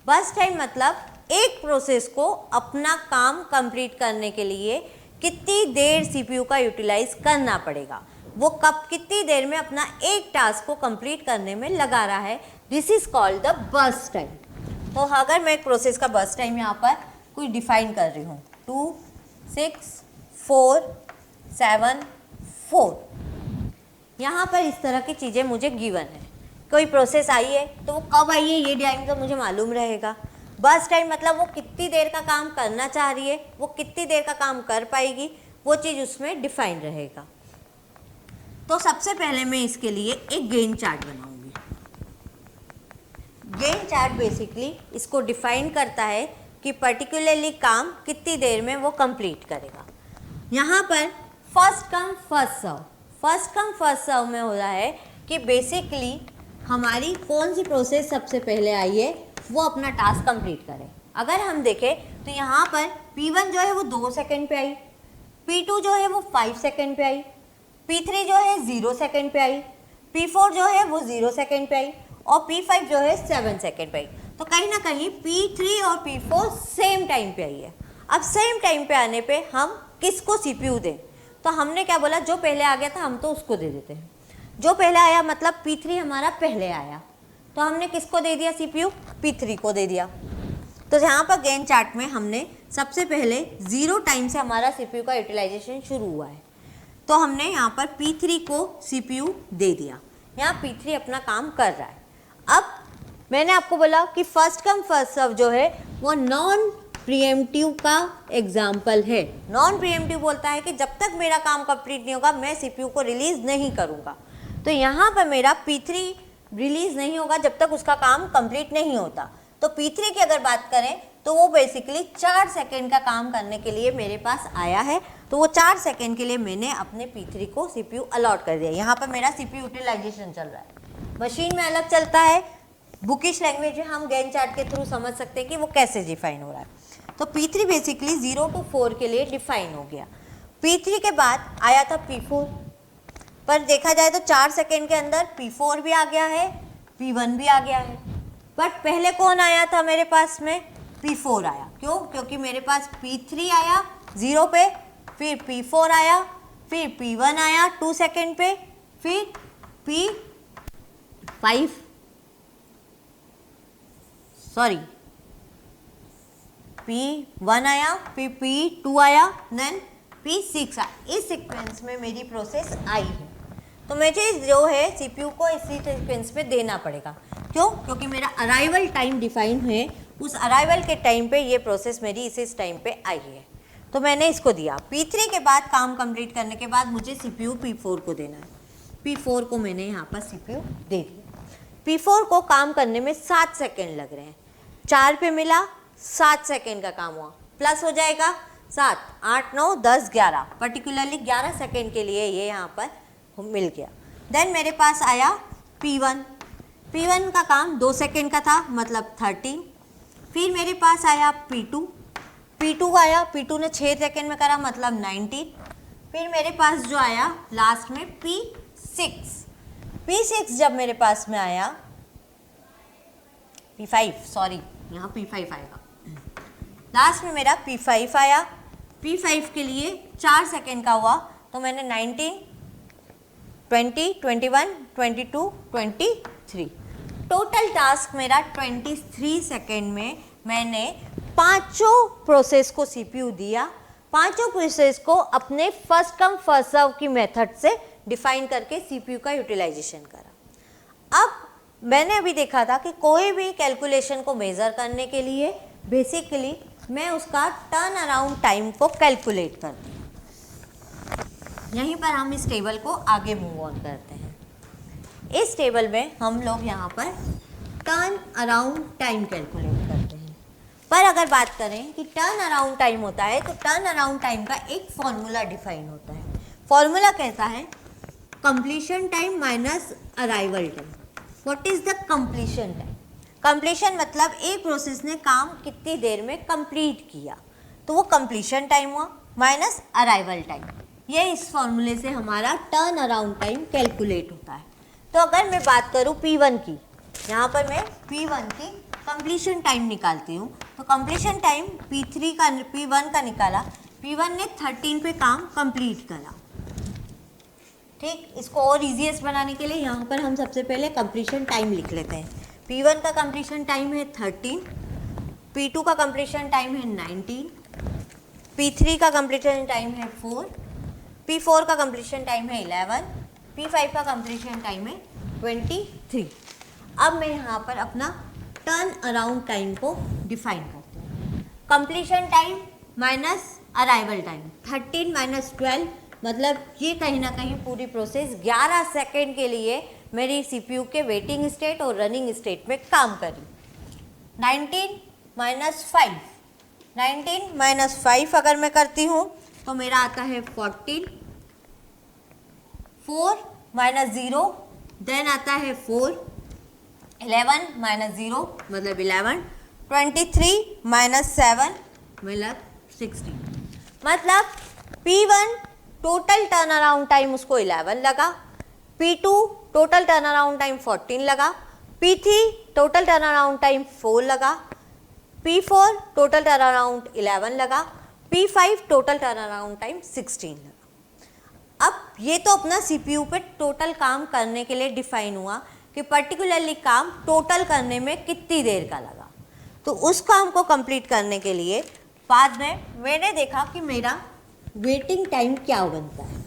बस टाइम मतलब एक प्रोसेस को अपना काम कंप्लीट करने के लिए कितनी देर सीपीयू का यूटिलाइज करना पड़ेगा, वो कब कितनी देर में अपना एक टास्क को कंप्लीट करने में लगा रहा है, this is called the bus time. तो अगर मैं एक प्रोसेस का बस टाइम यहाँ पर कोई डिफाइन कर रही हूँ 2, 6, 4, 7, 4, यहाँ पर इस तरह की चीज़ें मुझे गिवन है। कोई प्रोसेस आई है तो वो कब आई है ये टाइम तो मुझे मालूम रहेगा। बस टाइम मतलब वो कितनी देर का काम करना चाह रही है, वो कितनी देर का काम कर पाएगी, वो चीज़ उसमें डिफाइन रहेगा। तो सबसे पहले मैं इसके लिए एक गैंट चार्ट बनाऊंगी। गैंट चार्ट बेसिकली इसको डिफाइन करता है कि पर्टिकुलरली काम कितनी देर में वो कंप्लीट करेगा। यहाँ पर first come first serve, first come first serve में हो रहा है कि बेसिकली हमारी कौन सी प्रोसेस सबसे पहले आई है वो अपना टास्क कंप्लीट करे। अगर हम देखें तो यहाँ पर P1 जो है वो 2 सेकेंड पे आई, P2 जो है वो 5 सेकेंड पे आई, P3 जो है 0 सेकेंड पे आई, P4 जो है वो 0 सेकेंड पे आई और P5 जो है 7 सेकेंड पे आई। तो कहीं ना कहीं P3 और P4 सेम टाइम पे आई है। अब सेम टाइम पे आने पे हम किसको CPU दें? तो हमने क्या बोला, जो पहले आ गया था हम तो उसको दे देते हैं। जो पहले आया मतलब P3 हमारा पहले आया, तो हमने किसको दे दिया CPU? P3 को दे दिया। तो यहाँ पर गैंट चार्ट में हमने सबसे पहले 0 टाइम से हमारा CPU का यूटिलाइजेशन शुरू हुआ है, तो हमने यहाँ पर P3 को CPU दे दिया। यहाँ P3 अपना काम कर रहा है। अब मैंने आपको बोला कि फर्स्ट कम फर्स्ट सर्व जो है वो नॉन प्रीएम्प्टिव का एग्जाम्पल है। नॉन प्रीएम्प्टिव बोलता है कि जब तक मेरा काम कंप्लीट नहीं होगा मैं CPU को रिलीज़ नहीं करूँगा। तो यहाँ पर मेरा P3 रिलीज़ नहीं होगा जब तक उसका काम कंप्लीट नहीं होता। तो P3 की अगर बात करें तो वो बेसिकली 4 सेकेंड का काम करने के लिए मेरे पास आया है, तो वो 4 सेकेंड के लिए मैंने अपने P3 को CPU अलॉट कर दिया। यहाँ पर मेरा CPU यूटिलाइजेशन चल रहा है। मशीन में अलग चलता है, बुकिश लैंग्वेज में हम गैंट चार्ट के थ्रू समझ सकते हैं कि वो कैसे डिफाइन हो रहा है। तो P3 बेसिकली 0 to 4 के लिए डिफाइन हो गया। P3 के बाद आया था P4, पर देखा जाए तो 4 सेकेंड के अंदर P4 भी आ गया है, P1 भी आ गया है। बट पहले कौन आया था मेरे पास में? P4 आया। क्यों? क्योंकि मेरे पास P3 आया 0 पे, फिर P4 आया, फिर P1 आया 2 सेकेंड पे, फिर P1 आया, फिर P2 आया, देन P6 आया। इस सीक्वेंस में मेरी प्रोसेस आई है, तो मुझे जो है CPU को इसी सीक्वेंस में देना पड़ेगा। क्यों? क्योंकि मेरा अराइवल टाइम डिफाइन है, उस अराइवल के टाइम पे ये प्रोसेस मेरी इस टाइम पे आई है, तो मैंने इसको दिया। P3 के बाद काम कंप्लीट करने के बाद मुझे CPU P4 को देना है। P4 को मैंने यहाँ पर CPU दे दिया। P4 को काम करने में 7 सेकेंड लग रहे हैं। 4 पे मिला, 7 सेकेंड का काम हुआ, प्लस हो जाएगा 7, 8, 9, 10, 11, पर्टिकुलरली 11 सेकेंड के लिए ये यहाँ पर मिल गया। देन मेरे पास आया P1, P1 का काम 2 सेकेंड का था मतलब 13। फिर मेरे पास आया P2, P2 आया, P2 ने 6 सेकेंड में करा मतलब 19। फिर मेरे पास जो आया लास्ट में P6, P6 जब मेरे पास में आया P5, सॉरी यहाँ P5 आएगा, लास्ट में मेरा P5 आया। P5 के लिए 4 सेकेंड का हुआ तो मैंने 19, 20, 21, 22, 23, टोटल टास्क मेरा 23 सेकेंड में मैंने पांचों प्रोसेस को CPU दिया, पांचों प्रोसेस को अपने फर्स्ट कम फर्स्ट सर्व की मेथड से डिफाइन करके CPU का यूटिलाइजेशन करा। अब मैंने अभी देखा था कि कोई भी कैलकुलेशन को मेज़र करने के लिए बेसिकली मैं उसका टर्न अराउंड टाइम को कैलकुलेट करती हूँ। यहीं पर हम इस टेबल को आगे मूव ऑन करते हैं। इस टेबल में हम लोग यहाँ पर टर्न अराउंड टाइम कैलकुलेट करते हैं। पर अगर बात करें कि टर्न अराउंड टाइम होता है तो टर्न अराउंड टाइम का एक फॉर्मूला डिफाइन होता है। फॉर्मूला कहता है completion time minus arrival time. What is the completion time? Completion मतलब एक प्रोसेस ने काम कितनी देर में कंप्लीट किया, तो वो कंप्लीशन टाइम हुआ, माइनस अराइवल टाइम। ये इस फॉर्मूले से हमारा टर्न अराउंड टाइम कैलकुलेट होता है। तो अगर मैं बात करूँ P1 की, यहाँ पर मैं P1 की कंप्लीशन टाइम निकालती हूँ, तो कंप्लीशन टाइम P1 का निकाला, P1 ने 13 पे काम कंप्लीट करा। ठीक, इसको और इजीएस्ट बनाने के लिए यहाँ पर हम सबसे पहले कंप्लीशन टाइम लिख लेते हैं। P1 का कंप्लीशन टाइम है 13, P2 का कंप्लीशन टाइम है 19, P3 का कंप्लीशन टाइम है 4, P4 का कंप्लीशन टाइम है 11, P5 का कंप्लीशन टाइम है 23। अब मैं यहाँ पर अपना टर्न अराउंड टाइम को डिफाइन करती हूँ। Completion time minus arrival time, 13 minus 12 मतलब ये कहीं ना कहीं पूरी प्रोसेस 11 सेकेंड के लिए मेरी CPU के वेटिंग स्टेट और रनिंग स्टेट में काम करी। 19 माइनस 5, 19 माइनस 5 अगर मैं करती हूँ तो मेरा आता है 14, 4 माइनस 0 देन आता है 4, 11 माइनस 0 मतलब 11, 23 माइनस 7 मतलब 16। मतलब P1 total turn around time उसको 11 लगा, P2 total turn around time 14 लगा, P3 total turn around time 4 लगा, P4 टोटल टर्न अराउंड 11 लगा, P5 total turn around time 16 लगा। अब ये तो अपना CPU पे टोटल काम करने के लिए डिफाइन हुआ कि पर्टिकुलरली काम टोटल करने में कितनी देर का लगा। तो उस काम को कंप्लीट करने के लिए बाद में मैंने देखा कि मेरा वेटिंग टाइम क्या बनता है।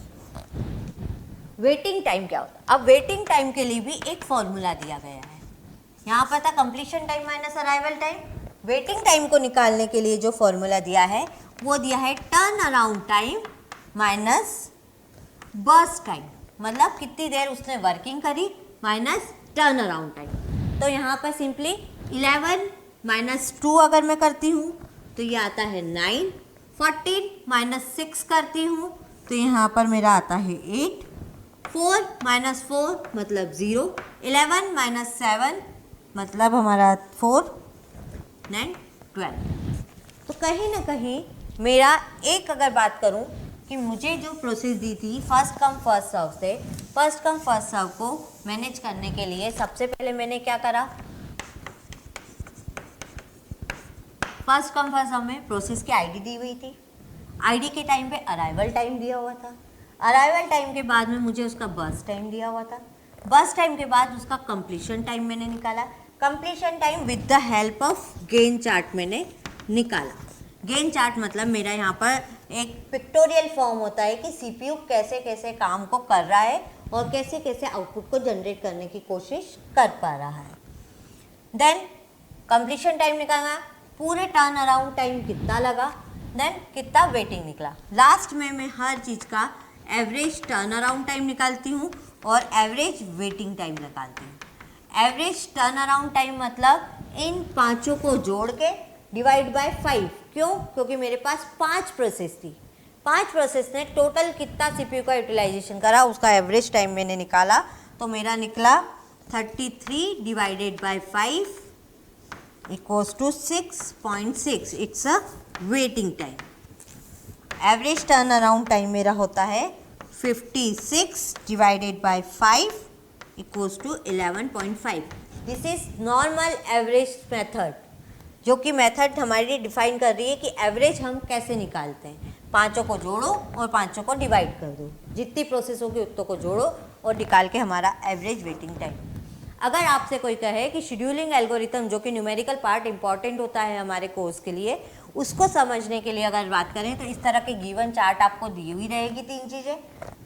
वेटिंग टाइम क्या होता है? अब वेटिंग टाइम के लिए भी एक फॉर्मूला दिया गया है। यहाँ पर था completion time minus arrival time. Waiting time को निकालने के लिए जो फॉर्मूला दिया है वो दिया है turn around time minus burst time, मतलब कितनी देर उसने वर्किंग करी माइनस टर्न अराउंड टाइम। तो यहाँ पर सिंपली 11 माइनस 2 अगर मैं करती हूँ तो ये आता है 9, 14 माइनस 6 करती हूँ तो यहाँ पर मेरा आता है 8, 4 माइनस 4 मतलब 0, 11 माइनस 7 मतलब हमारा 4, 9, 12। तो कहीं ना कहीं मेरा एक अगर बात करूँ कि मुझे जो प्रोसेस दी थी फर्स्ट कम फर्स्ट सर्व से, फर्स्ट कम फर्स्ट सर्व को मैनेज करने के लिए सबसे पहले मैंने क्या करा, फर्स्ट कम फर्स्ट सर्व में प्रोसेस की आईडी दी हुई थी, आईडी के टाइम पे अराइवल टाइम दिया हुआ था, अराइवल टाइम के बाद में मुझे उसका बर्स्ट टाइम दिया हुआ था, बर्स्ट टाइम के बाद उसका कंप्लीशन टाइम मैंने निकाला, completion time with the help of gain chart मैंने निकाला। गेन चार्ट मतलब मेरा यहाँ पर एक पिक्टोरियल फॉर्म होता है कि CPU कैसे कैसे काम को कर रहा है और कैसे कैसे आउटपुट को जनरेट करने की कोशिश कर पा रहा है। देन कंप्लीशन टाइम निकाला, पूरे टर्न अराउंड टाइम कितना लगा, देन कितना वेटिंग निकला। लास्ट में मैं हर चीज़ का एवरेज टर्न अराउंड टाइम निकालती हूँ और एवरेज वेटिंग टाइम निकालती हूँ। एवरेज टर्न अराउंड टाइम मतलब इन पाँचों को जोड़ के डिवाइड बाय 5। क्यों? क्योंकि मेरे पास 5 प्रोसेस थी, 5 प्रोसेस ने टोटल कितना CPU का यूटिलाइजेशन करा उसका एवरेज टाइम मैंने निकाला तो मेरा निकला 33 divided by 5 equals to 6.6। It's a waiting time. Average turn around time मेरा होता है 56 divided by 5 equals to 11.5। This is normal average method, जो कि मेथड हमारी डिफाइन कर रही है कि एवरेज हम कैसे निकालते हैं। पांचों को जोड़ो और पांचों को डिवाइड कर दो, जितनी प्रोसेस होगी उतनों को जोड़ो और निकाल के हमारा एवरेज वेटिंग टाइम। अगर आपसे कोई कहे कि शेड्यूलिंग एल्गोरिथम, जो कि न्यूमेरिकल पार्ट इंपॉर्टेंट होता है हमारे कोर्स के लिए, उसको समझने के लिए अगर बात करें तो इस तरह के गिवन चार्ट आपको दी हुई रहेगी।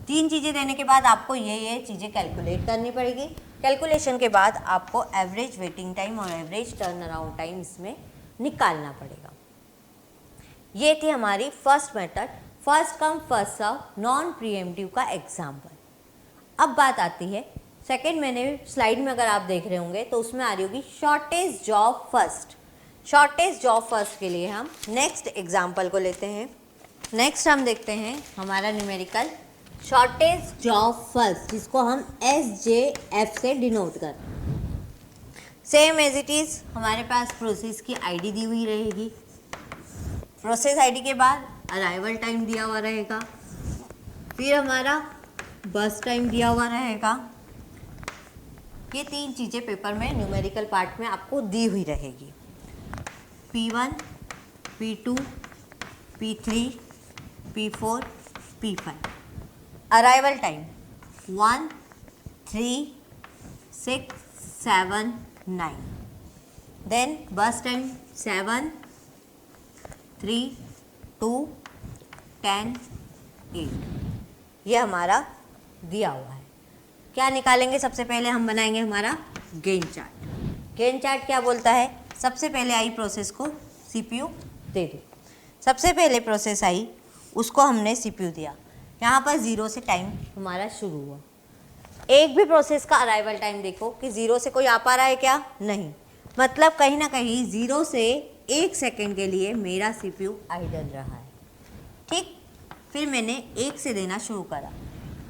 तीन चीज़ें देने के बाद आपको ये चीज़ें कैलकुलेट करनी पड़ेगी। कैलकुलेशन के बाद आपको एवरेज वेटिंग टाइम और एवरेज टर्न अराउंड टाइम इसमें निकालना पड़ेगा। ये थी हमारी first method, first come first serve, non preemptive का एग्जाम्पल। अब बात आती है सेकेंड। मैंने स्लाइड में अगर आप देख रहे होंगे तो उसमें आ रही होगी shortage job first. Shortage job first के लिए हम नेक्स्ट एग्जाम्पल को लेते हैं। नेक्स्ट हम देखते हैं हमारा न्यूमेरिकल शॉर्टेज जॉब फर्स्ट, जिसको हम SJF से डिनोट करते हैं। सेम एज इट इज़ हमारे पास प्रोसेस की आईडी दी हुई रहेगी। प्रोसेस आईडी के बाद अराइवल टाइम दिया हुआ रहेगा, फिर हमारा बस टाइम दिया हुआ रहेगा। ये तीन चीज़ें पेपर में न्यूमेरिकल पार्ट में आपको दी हुई रहेगी। P1, P2, P3, P4, P5। Arrival time 1, 3, 6, 7, 9। Then burst time 7, 3, 2, 10, 8। ये हमारा दिया हुआ है। क्या निकालेंगे? सबसे पहले हम बनाएंगे हमारा गेन चार्ट। गेन चार्ट क्या बोलता है? सबसे पहले आई प्रोसेस को CPU दे दो। सबसे पहले प्रोसेस आई, उसको हमने CPU दिया। यहाँ पर 0 से टाइम हमारा शुरू हुआ। एक भी प्रोसेस का अराइवल टाइम देखो कि 0 से कोई आ पा रहा है क्या? नहीं। मतलब कहीं ना कहीं 0 से 1 सेकेंड के लिए मेरा CPU आइडल रहा है। ठीक, फिर मैंने 1 से देना शुरू करा।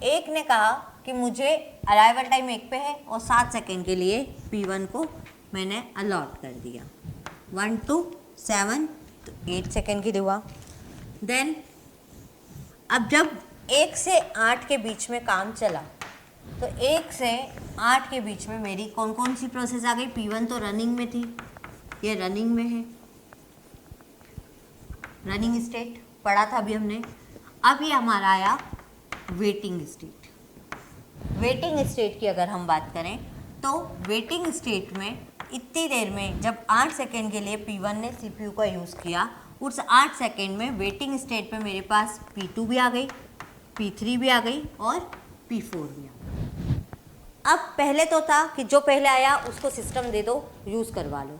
1 ने कहा कि मुझे अराइवल टाइम 1 पे है और 7 सेकेंड के लिए P1 को मैंने अलॉट कर दिया। 1 to 7 तो 8 सेकेंड की हुआ। देन अब जब 1 से 8 के बीच में काम चला तो 1 से 8 के बीच में मेरी कौन कौन सी प्रोसेस आ गई? P1 तो रनिंग में थी, ये रनिंग में है, रनिंग स्टेट पढ़ा था अभी हमने। अब ये हमारा आया वेटिंग स्टेट। वेटिंग स्टेट की अगर हम बात करें तो वेटिंग स्टेट में इतनी देर में जब 8 सेकेंड के लिए P1 ने CPU का यूज़ किया, उस 8 सेकेंड में वेटिंग स्टेट पे मेरे पास P2 भी आ गई, P3 भी आ गई और P4 भी आ गई। अब पहले तो था कि जो पहले आया उसको सिस्टम दे दो, यूज़ करवा लो,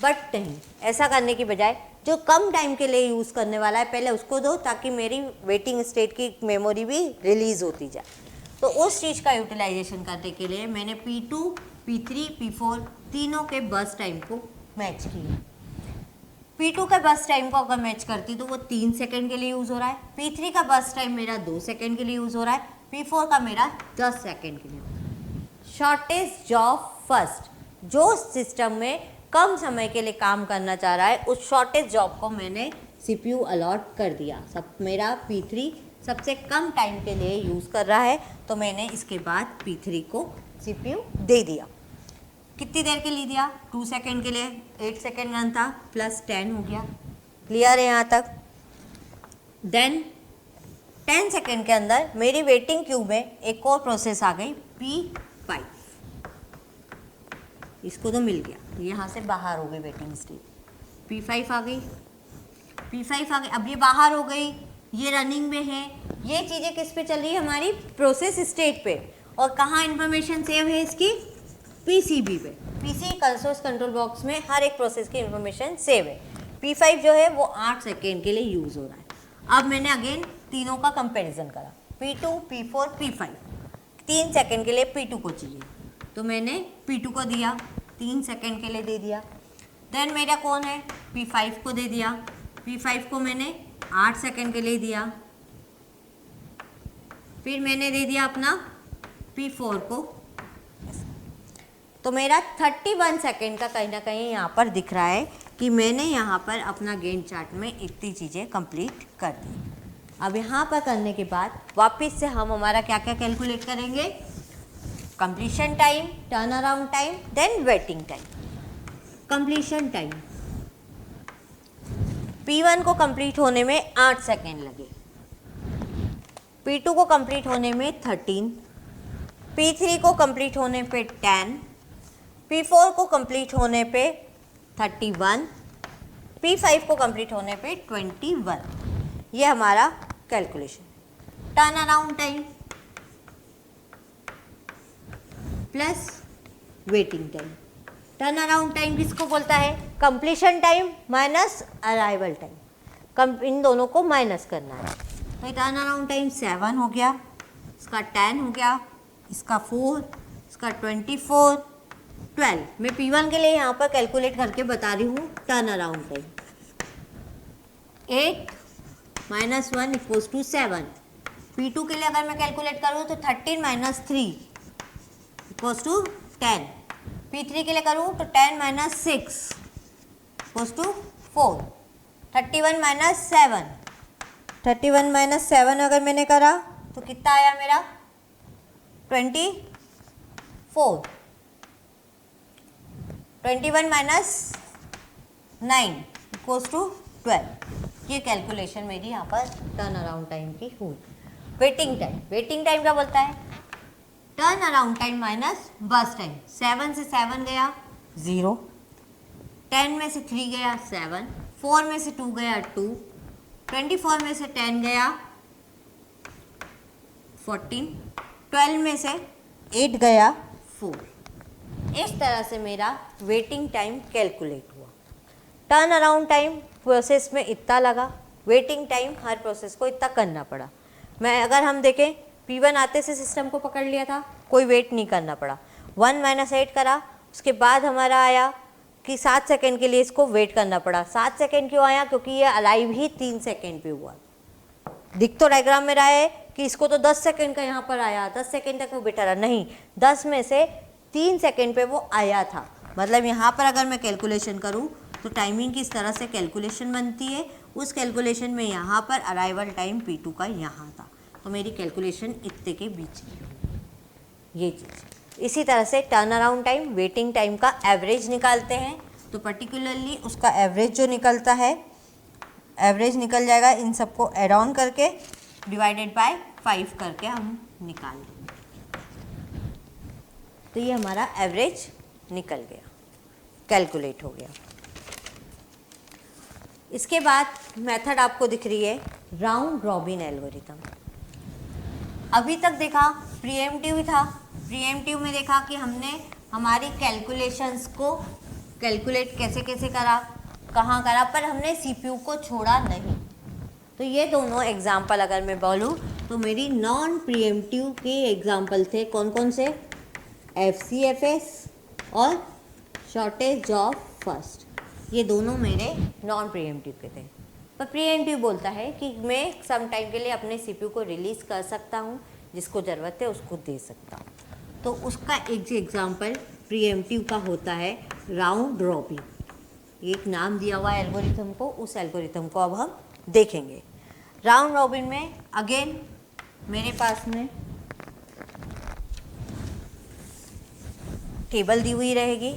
बट नहीं, ऐसा करने की बजाय जो कम टाइम के लिए यूज़ करने वाला है पहले उसको दो, ताकि मेरी वेटिंग स्टेट की मेमोरी भी रिलीज़ होती जाए। तो उस चीज़ का यूटिलाइजेशन करने के लिए मैंने P2, P3, P4 तीनों के बस टाइम को मैच किया। P2 का बस टाइम को अगर मैच करती तो वो 3 सेकेंड के लिए यूज़ हो रहा है। P3 का बस टाइम मेरा 2 सेकेंड के लिए यूज़ हो रहा है। P4 का मेरा 10 सेकेंड के लिए। शॉर्टेज जॉब फर्स्ट, जो सिस्टम में कम समय के लिए काम करना चाह रहा है, उस शॉर्टेज जॉब को मैंने CPU अलॉट कर दिया। सब मेरा P3 सबसे कम टाइम के लिए यूज़ कर रहा है, तो मैंने इसके बाद P3 को CPU दे दिया। कितनी देर के लिए दिया? 2 सेकेंड के लिए। 8 सेकेंड रन था, प्लस 10 हो गया। क्लियर है यहाँ तक? देन 10 सेकेंड के अंदर मेरी वेटिंग क्यू में एक और प्रोसेस आ गई P5। इसको तो मिल गया, यहाँ से बाहर हो गई वेटिंग स्टेट। P5 आ गई, P5 आ गई। अब ये बाहर हो गई, ये रनिंग में है। ये चीज़ें किस पे चल रही है? हमारी प्रोसेस स्टेट पे। और कहाँ इन्फॉर्मेशन सेव है इसकी? PCB पे। PC कंसोल कंट्रोल बॉक्स में हर एक प्रोसेस की इन्फॉर्मेशन सेव है। P5 जो है वो 8 सेकेंड के लिए यूज़ हो रहा है। अब मैंने अगेन तीनों का कंपैरिजन करा, P2, P4, P5। 3 सेकेंड के लिए P2 को चाहिए, तो मैंने P2 को दिया, 3 सेकेंड के लिए दे दिया। देन मेरा कौन है? P5 को दे दिया। P5 को मैंने 8 सेकेंड के लिए दिया। फिर मैंने दे दिया अपना P4 को तो मेरा 31 सेकेंड का कहीं ना कहीं यहाँ पर दिख रहा है कि मैंने यहाँ पर अपना गैंट चार्ट में इतनी चीज़ें कंप्लीट कर दी। अब यहाँ पर करने के बाद वापस से हम हमारा क्या क्या कैलकुलेट करेंगे, completion time, turn around time, then waiting time. Completion time, P1 को कंप्लीट होने में 8 सेकेंड लगे, P2 को कंप्लीट होने में 13, P3 को कंप्लीट होने पे 10, P4 को कंप्लीट होने पे 31, P5 को कंप्लीट होने पे 21। ये हमारा calculation. Turn around time plus waiting time. Turn around time किसको बोलता है, completion time minus arrival time, इन दोनों को माइनस करना है। तो टर्न अराउंड टाइम 7 हो गया, इसका 10 हो गया, इसका 4, इसका 24, 12। मैं P1 के लिए यहाँ पर कैलकुलेट करके बता रही हूँ turn around time. 8 minus 1 equals to 7। P2 के लिए अगर मैं कैलकुलेट करूँ तो 13 माइनस 3 इक्वल्स टू 10। P3 के लिए करूँ तो 10 minus 6 equals to 4। 31 minus 7, 31 minus 7 अगर मैंने करा तो कितना आया मेरा, 24। 21 माइनस 9 इक्वल्स टू 12। ये कैलकुलेशन मेरी यहाँ पर टर्न अराउंड टाइम की हुई। वेटिंग टाइम, वेटिंग टाइम क्या बोलता है, टर्न अराउंड टाइम माइनस बस टाइम। 7 से 7 गया 0, 10 में से 3 गया 7, 4 में से 2 गया 2, 24 में से 10 गया 14, 12 में से 8 गया 4। इस तरह से मेरा वेटिंग टाइम कैलकुलेट हुआ। टर्न अराउंड टाइम प्रोसेस में इतना लगा, वेटिंग टाइम हर प्रोसेस को इतना करना पड़ा। मैं अगर हम देखें P1 आते से सिस्टम को पकड़ लिया था, कोई वेट नहीं करना पड़ा। 1 माइनस 8 करा, उसके बाद हमारा आया कि 7 सेकेंड के लिए इसको वेट करना पड़ा। 7 सेकेंड क्यों आया, क्योंकि ये अलाइव ही 3 सेकेंड पे हुआ। दिख तो डायग्राम में रहा है कि इसको तो 10 सेकेंड का यहाँ पर आया, 10 सेकेंड तक वो बैठा रहा, नहीं, 10 में से 3 सेकेंड पे वो आया था। मतलब यहाँ पर अगर मैं कैलकुलेशन करूँ तो टाइमिंग किस तरह से कैलकुलेशन बनती है, उस कैलकुलेशन में यहाँ पर अराइवल टाइम P2 का यहाँ था, तो मेरी कैलकुलेशन इतने के बीच की ये चीज़। इसी तरह से turn around time, waiting time का एवरेज निकालते हैं, तो पर्टिकुलरली उसका एवरेज जो निकलता है, एवरेज निकल जाएगा इन सबको एड ऑन करके, डिवाइडेड बाय 5 करके हम निकाल देंगे, तो ये हमारा एवरेज निकल गया, कैलकुलेट हो गया। इसके बाद मेथड आपको दिख रही है राउंड रॉबिन एल्गोरिथम। अभी तक देखा प्रीएम्प्टिव था, प्रीएम्प्टिव में देखा कि हमने हमारी कैलकुलेशंस को कैलकुलेट कैसे कैसे करा, कहाँ करा, पर हमने सीपीयू को छोड़ा नहीं। तो ये दोनों एग्जाम्पल अगर मैं बोलूँ तो मेरी नॉन प्रीएम्प्टिव के एग्जाम्पल थे, कौन कौन से, FCFS और शॉर्टेज ऑफ फर्स्ट, ये दोनों मेरे नॉन प्रीएम्प्टिव के थे। पर प्रीएम्प्टिव बोलता है कि मैं सम टाइम के लिए अपने सीपीयू को रिलीज़ कर सकता हूँ, जिसको ज़रूरत है उसको दे सकता हूँ। तो उसका एक एग्जाम्पल प्रीएम्प्टिव का होता है राउंड रॉबिन। एक नाम दिया हुआ है एल्गोरिथम को, उस एल्गोरिथम को अब हम देखेंगे। राउंड रॉबिन में अगेन मेरे पास में टेबल दी हुई रहेगी,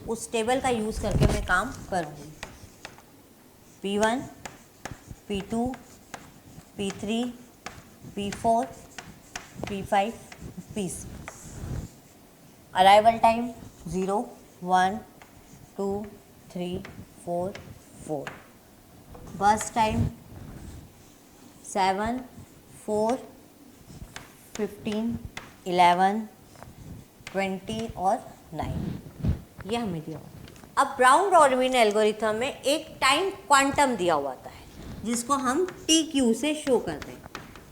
उस टेबल का यूज़ करके मैं काम करूँगी। P1, P2, P3, P4, P5, P6। Arrival time 0, 1, 2, 3, 4, 4। बस टाइम 7, 4, 15, 11, 20 और 9, ये हमें दिया हुआ। अब राउंड रॉबिन एल्गोरिथम में एक टाइम क्वांटम दिया हुआ था, जिसको हम TQ से शो करते हैं।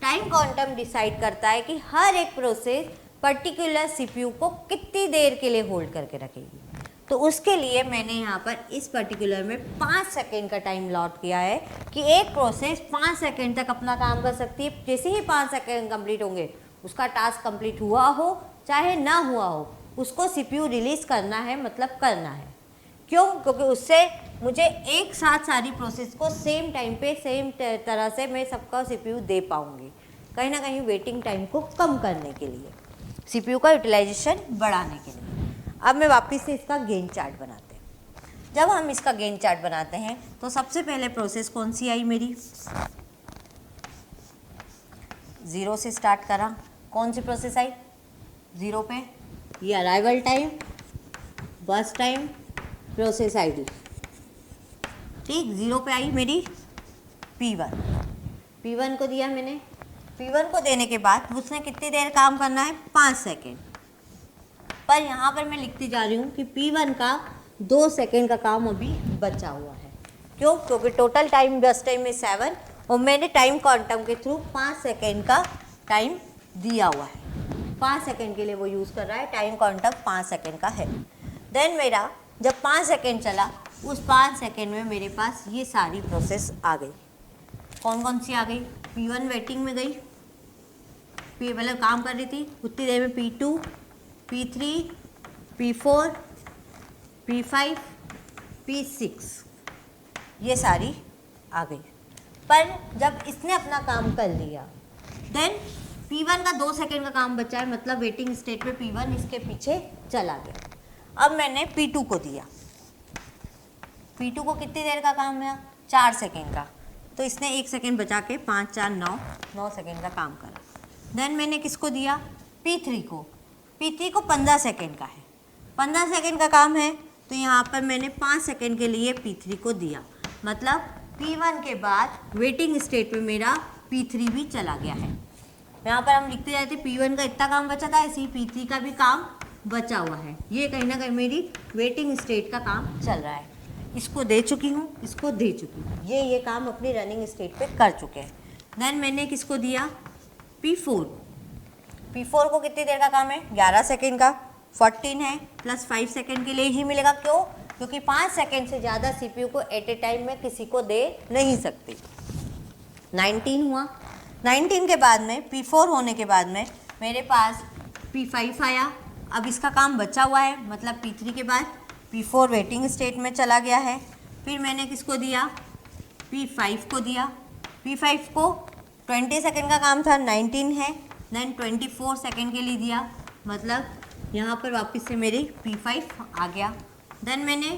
टाइम क्वांटम डिसाइड करता है कि हर एक प्रोसेस पर्टिकुलर सीपीयू को कितनी देर के लिए होल्ड करके रखेगी। तो उसके लिए मैंने यहाँ पर इस पर्टिकुलर में 5 सेकेंड का टाइम लॉट किया है कि एक प्रोसेस 5 सेकेंड तक अपना काम कर सकती है। जैसे ही 5 सेकेंड कंप्लीट होंगे, उसका टास्क कंप्लीट हुआ हो चाहे ना हुआ हो, उसको CPU रिलीज़ करना है, मतलब करना है। क्यों? क्योंकि उससे मुझे एक साथ सारी प्रोसेस को सेम टाइम पे सेम तरह से मैं सबका CPU दे पाऊँगी, कहीं ना कहीं वेटिंग टाइम को कम करने के लिए, CPU का यूटिलाइजेशन बढ़ाने के लिए। अब मैं वापस से इसका गेन चार्ट बनाते हैं। जब हम इसका गेन चार्ट बनाते हैं तो सबसे पहले प्रोसेस कौन सी आई मेरी, 0 से स्टार्ट करा। कौन सी प्रोसेस आई 0 पे? ये अराइवल टाइम, बस टाइम, प्रोसेस आईडी। ठीक, 0 पे आई मेरी P1। P1 को दिया मैंने। P1 को देने के बाद उसने कितनी देर काम करना है? 5 सेकेंड। पर यहाँ पर मैं लिखती जा रही हूँ कि P1 का 2 सेकेंड का काम अभी बचा हुआ है। क्यों? क्योंकि टोटल टाइम बस टाइम में 7 और मैंने टाइम क्वांटम के थ्रू 5 सेकेंड का टाइम दिया हुआ है। 5 सेकेंड के लिए वो यूज़ कर रहा है, टाइम क्वांटम 5 सेकेंड का है। देन मेरा जब 5 सेकेंड चला, उस 5 सेकेंड में मेरे पास ये सारी प्रोसेस आ गई। कौन कौन सी आ गई? P1 वेटिंग में गई, मतलब काम कर रही थी, उतनी देर में P2, P3, P4, P5, P6 ये सारी आ गई। पर जब इसने अपना काम कर लिया, देन P1 का 2 सेकेंड का काम बचा है, मतलब वेटिंग स्टेट में P1 इसके पीछे चला गया। अब मैंने P2 को दिया। P2 को कितनी देर का काम है? 4 सेकेंड का। तो इसने 1 सेकेंड बचा के 5, 4, 9 सेकेंड का काम करा। देन मैंने किसको दिया? P3 को। P3 को 15 सेकेंड का है, 15 सेकेंड का काम है, तो यहाँ पर मैंने 5 सेकेंड के लिए P3 को दिया। मतलब P1 के बाद वेटिंग स्टेट में मेरा P3 भी चला गया है। यहाँ पर हम लिखते जाते P1 का इतना काम बचा था, ऐसे ही P3 का भी काम बचा हुआ है। ये कहीं ना कहीं मेरी वेटिंग स्टेट का काम चल रहा है। इसको दे चुकी हूँ, इसको दे चुकी हूँ, ये काम अपनी रनिंग स्टेट पे कर चुके हैं। देन मैंने किसको दिया? P4। P4 को कितनी देर का काम है? 11 सेकेंड का। 14 है प्लस 5 सेकेंड के लिए ही मिलेगा। क्यों? क्योंकि 5 सेकेंड से ज़्यादा CPU को एट ए टाइम में किसी को दे नहीं सकती। 19 हुआ। 19 के बाद में P4 होने के बाद में मेरे पास P5 आया। अब इसका काम बचा हुआ है, मतलब P3 के बाद P4 वेटिंग स्टेट में चला गया है। फिर मैंने किसको दिया? P5 को दिया। P5 को 20 सेकेंड का काम था, 19 है, देन 24 सेकेंड के लिए दिया, मतलब यहाँ पर वापस से मेरी P5 आ गया। देन मैंने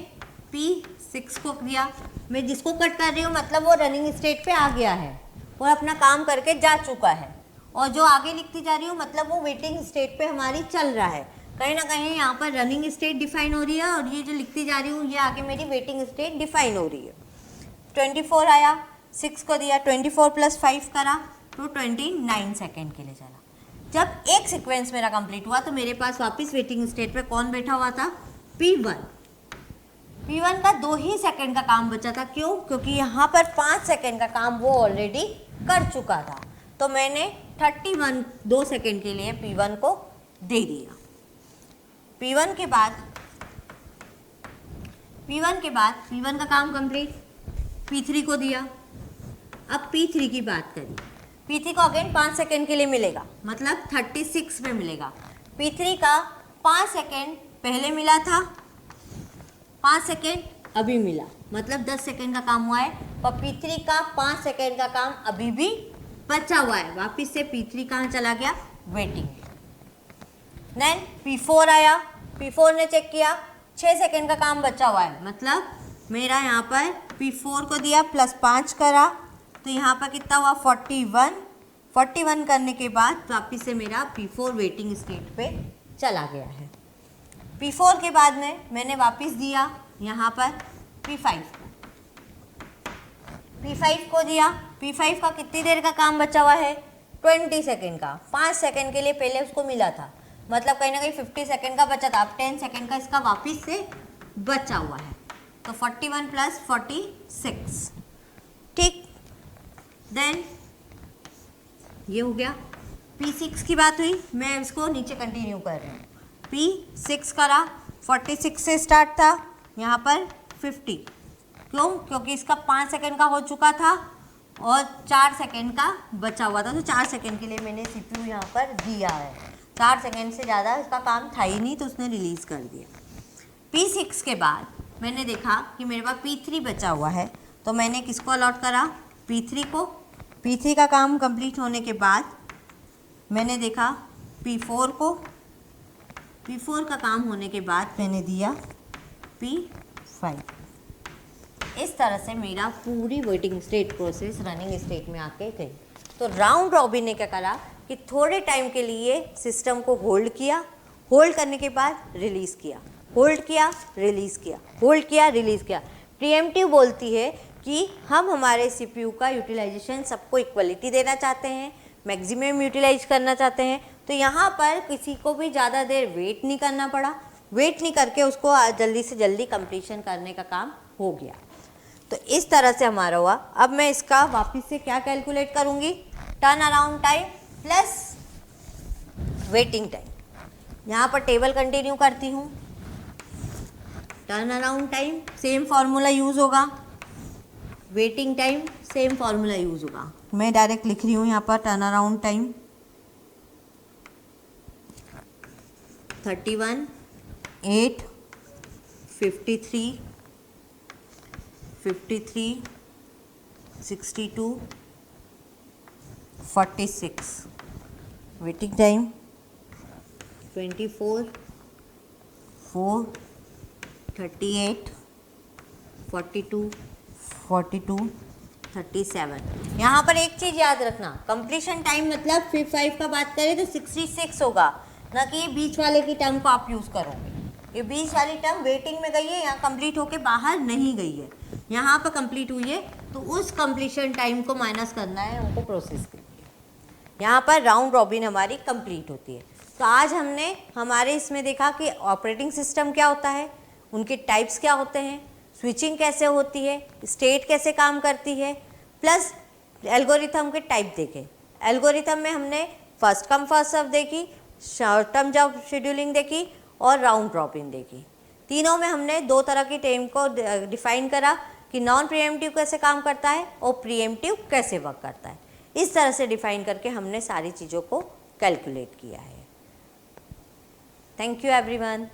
P6 को दिया। मैं जिसको कट कर रही हूँ मतलब वो रनिंग स्टेट पे आ गया है और अपना काम करके जा चुका है, और जो आगे लिखती जा रही हूँ मतलब वो वेटिंग स्टेट पे हमारी चल रहा है। कहीं ना कहीं यहाँ पर रनिंग स्टेट डिफाइन हो रही है और ये जो लिखती जा रही हूँ ये आगे मेरी वेटिंग स्टेट डिफाइन हो रही है। 24 आया, 6 को दिया, 24 प्लस 5 करा तो 29 सेकेंड के लिए चला। जब एक सीक्वेंस मेरा कंप्लीट हुआ तो मेरे पास वापस वेटिंग स्टेट पे कौन बैठा हुआ था? P1। P1 का 2 ही सेकेंड का काम बचा था। क्यों? क्योंकि यहाँ पर 5 सेकेंड का काम वो ऑलरेडी कर चुका था, तो मैंने 2 सेकेंड के लिए P1 को दे दिया। P1 के बाद P1 का काम कंप्लीट, P3 को दिया। अब P3 की बात करें, P3 को अगेन 5 सेकेंड के लिए मिलेगा, मतलब 36 में मिलेगा। P3 का 5 सेकेंड पहले मिला था, 5 सेकेंड अभी मिला, मतलब 10 सेकेंड का काम हुआ है। और P3 का 5 सेकेंड का काम अभी भी बचा हुआ है। वापिस से P3 कहाँ चला गया? वेटिंग। देन P4 आया, P4 ने चेक किया 6 सेकेंड का काम बचा हुआ है, मतलब मेरा यहाँ पर P4 को दिया प्लस 5 करा तो यहाँ पर कितना हुआ? 41 करने के बाद वापिस से मेरा P4 वेटिंग स्टेट पे चला गया है। P4 के बाद में मैंने वापस दिया यहाँ पर P5 को दिया। P5 का कितनी देर का काम बचा हुआ है? 20 सेकेंड का। 5 सेकेंड के लिए पहले उसको मिला था, मतलब कहीं ना कहीं 50 सेकेंड का बचा था। अब 10 सेकेंड का इसका वापस से बचा हुआ है, तो 41 प्लस 46, ठीक। देन ये हो गया। P6 की बात हुई, मैं इसको नीचे कंटिन्यू कर रही हूँ। P6 करा, 46 से स्टार्ट था, यहाँ पर 50। क्यों? क्योंकि इसका 5 सेकेंड का हो चुका था और 4 सेकेंड का बचा हुआ था, तो 4 सेकेंड के लिए मैंने CPU यहाँ पर दिया है। 4 सेकेंड से ज़्यादा इसका काम था ही नहीं, तो उसने रिलीज़ कर दिया। P6 के बाद मैंने देखा कि मेरे पास P3 बचा हुआ है, तो मैंने किसको अलॉट करा, P3 को। P3 का काम कंप्लीट होने के बाद मैंने देखा P4 को। P4 का काम होने के बाद मैंने दिया P5। इस तरह से मेरा पूरी waiting state process running state में आके गई। तो राउंड रॉबिन ने क्या करा कि थोड़े टाइम के लिए सिस्टम को होल्ड किया, होल्ड करने के बाद रिलीज़ किया, होल्ड किया, रिलीज़ किया, होल्ड किया, रिलीज़ किया। प्रीएम्प्टिव बोलती है कि हम हमारे सीपीयू का यूटिलाइजेशन सबको इक्वलिटी देना चाहते हैं, मैक्सिमम यूटिलाइज करना चाहते हैं। तो यहाँ पर किसी को भी ज़्यादा देर वेट नहीं करना पड़ा, वेट नहीं करके उसको जल्दी से जल्दी कंप्लीशन करने का काम हो गया। तो इस तरह से हमारा हुआ। अब मैं इसका वापस से क्या कैलकुलेट करूँगी, turn around time plus waiting time. यहाँ पर टेबल कंटिन्यू करती हूँ, turn around time same formula use होगा, waiting time same formula use होगा। मैं डायरेक्ट लिख रही हूँ यहाँ पर turn around time 31, 8, 53, 53, 62, 46, waiting time 24, 4, 38, 42, 42, 37। यहाँ पर एक चीज़ याद रखना, कंप्लीशन टाइम मतलब 5 का बात करें तो 66 होगा, ना कि ये बीच वाले की टर्म को आप यूज़ करोगे। ये बीच वाली टर्म वेटिंग में गई है, यहाँ कंप्लीट होके बाहर नहीं गई है, यहाँ पर कंप्लीट हुई है, तो उस कंप्लीशन टाइम को माइनस करना है उनको प्रोसेस के लिए। यहाँ पर राउंड रॉबिन हमारी कंप्लीट होती है। तो आज हमने हमारे इसमें देखा कि ऑपरेटिंग सिस्टम क्या होता है, उनके टाइप्स क्या होते हैं, स्विचिंग कैसे होती है, स्टेट कैसे काम करती है, प्लस एल्गोरिथम के टाइप देखे। एल्गोरिथम में हमने फर्स्ट कम फर्स्ट सर्व देखी, शॉर्ट टर्म जॉब शेड्यूलिंग देखी और राउंड रॉबिन देखी। तीनों में हमने 2 तरह की टाइम को डिफाइन करा कि नॉन प्रीएम्प्टिव कैसे काम करता है और प्रीएम्प्टिव कैसे वर्क करता है। इस तरह से डिफाइन करके हमने सारी चीज़ों को कैलकुलेट किया है। Thank you everyone.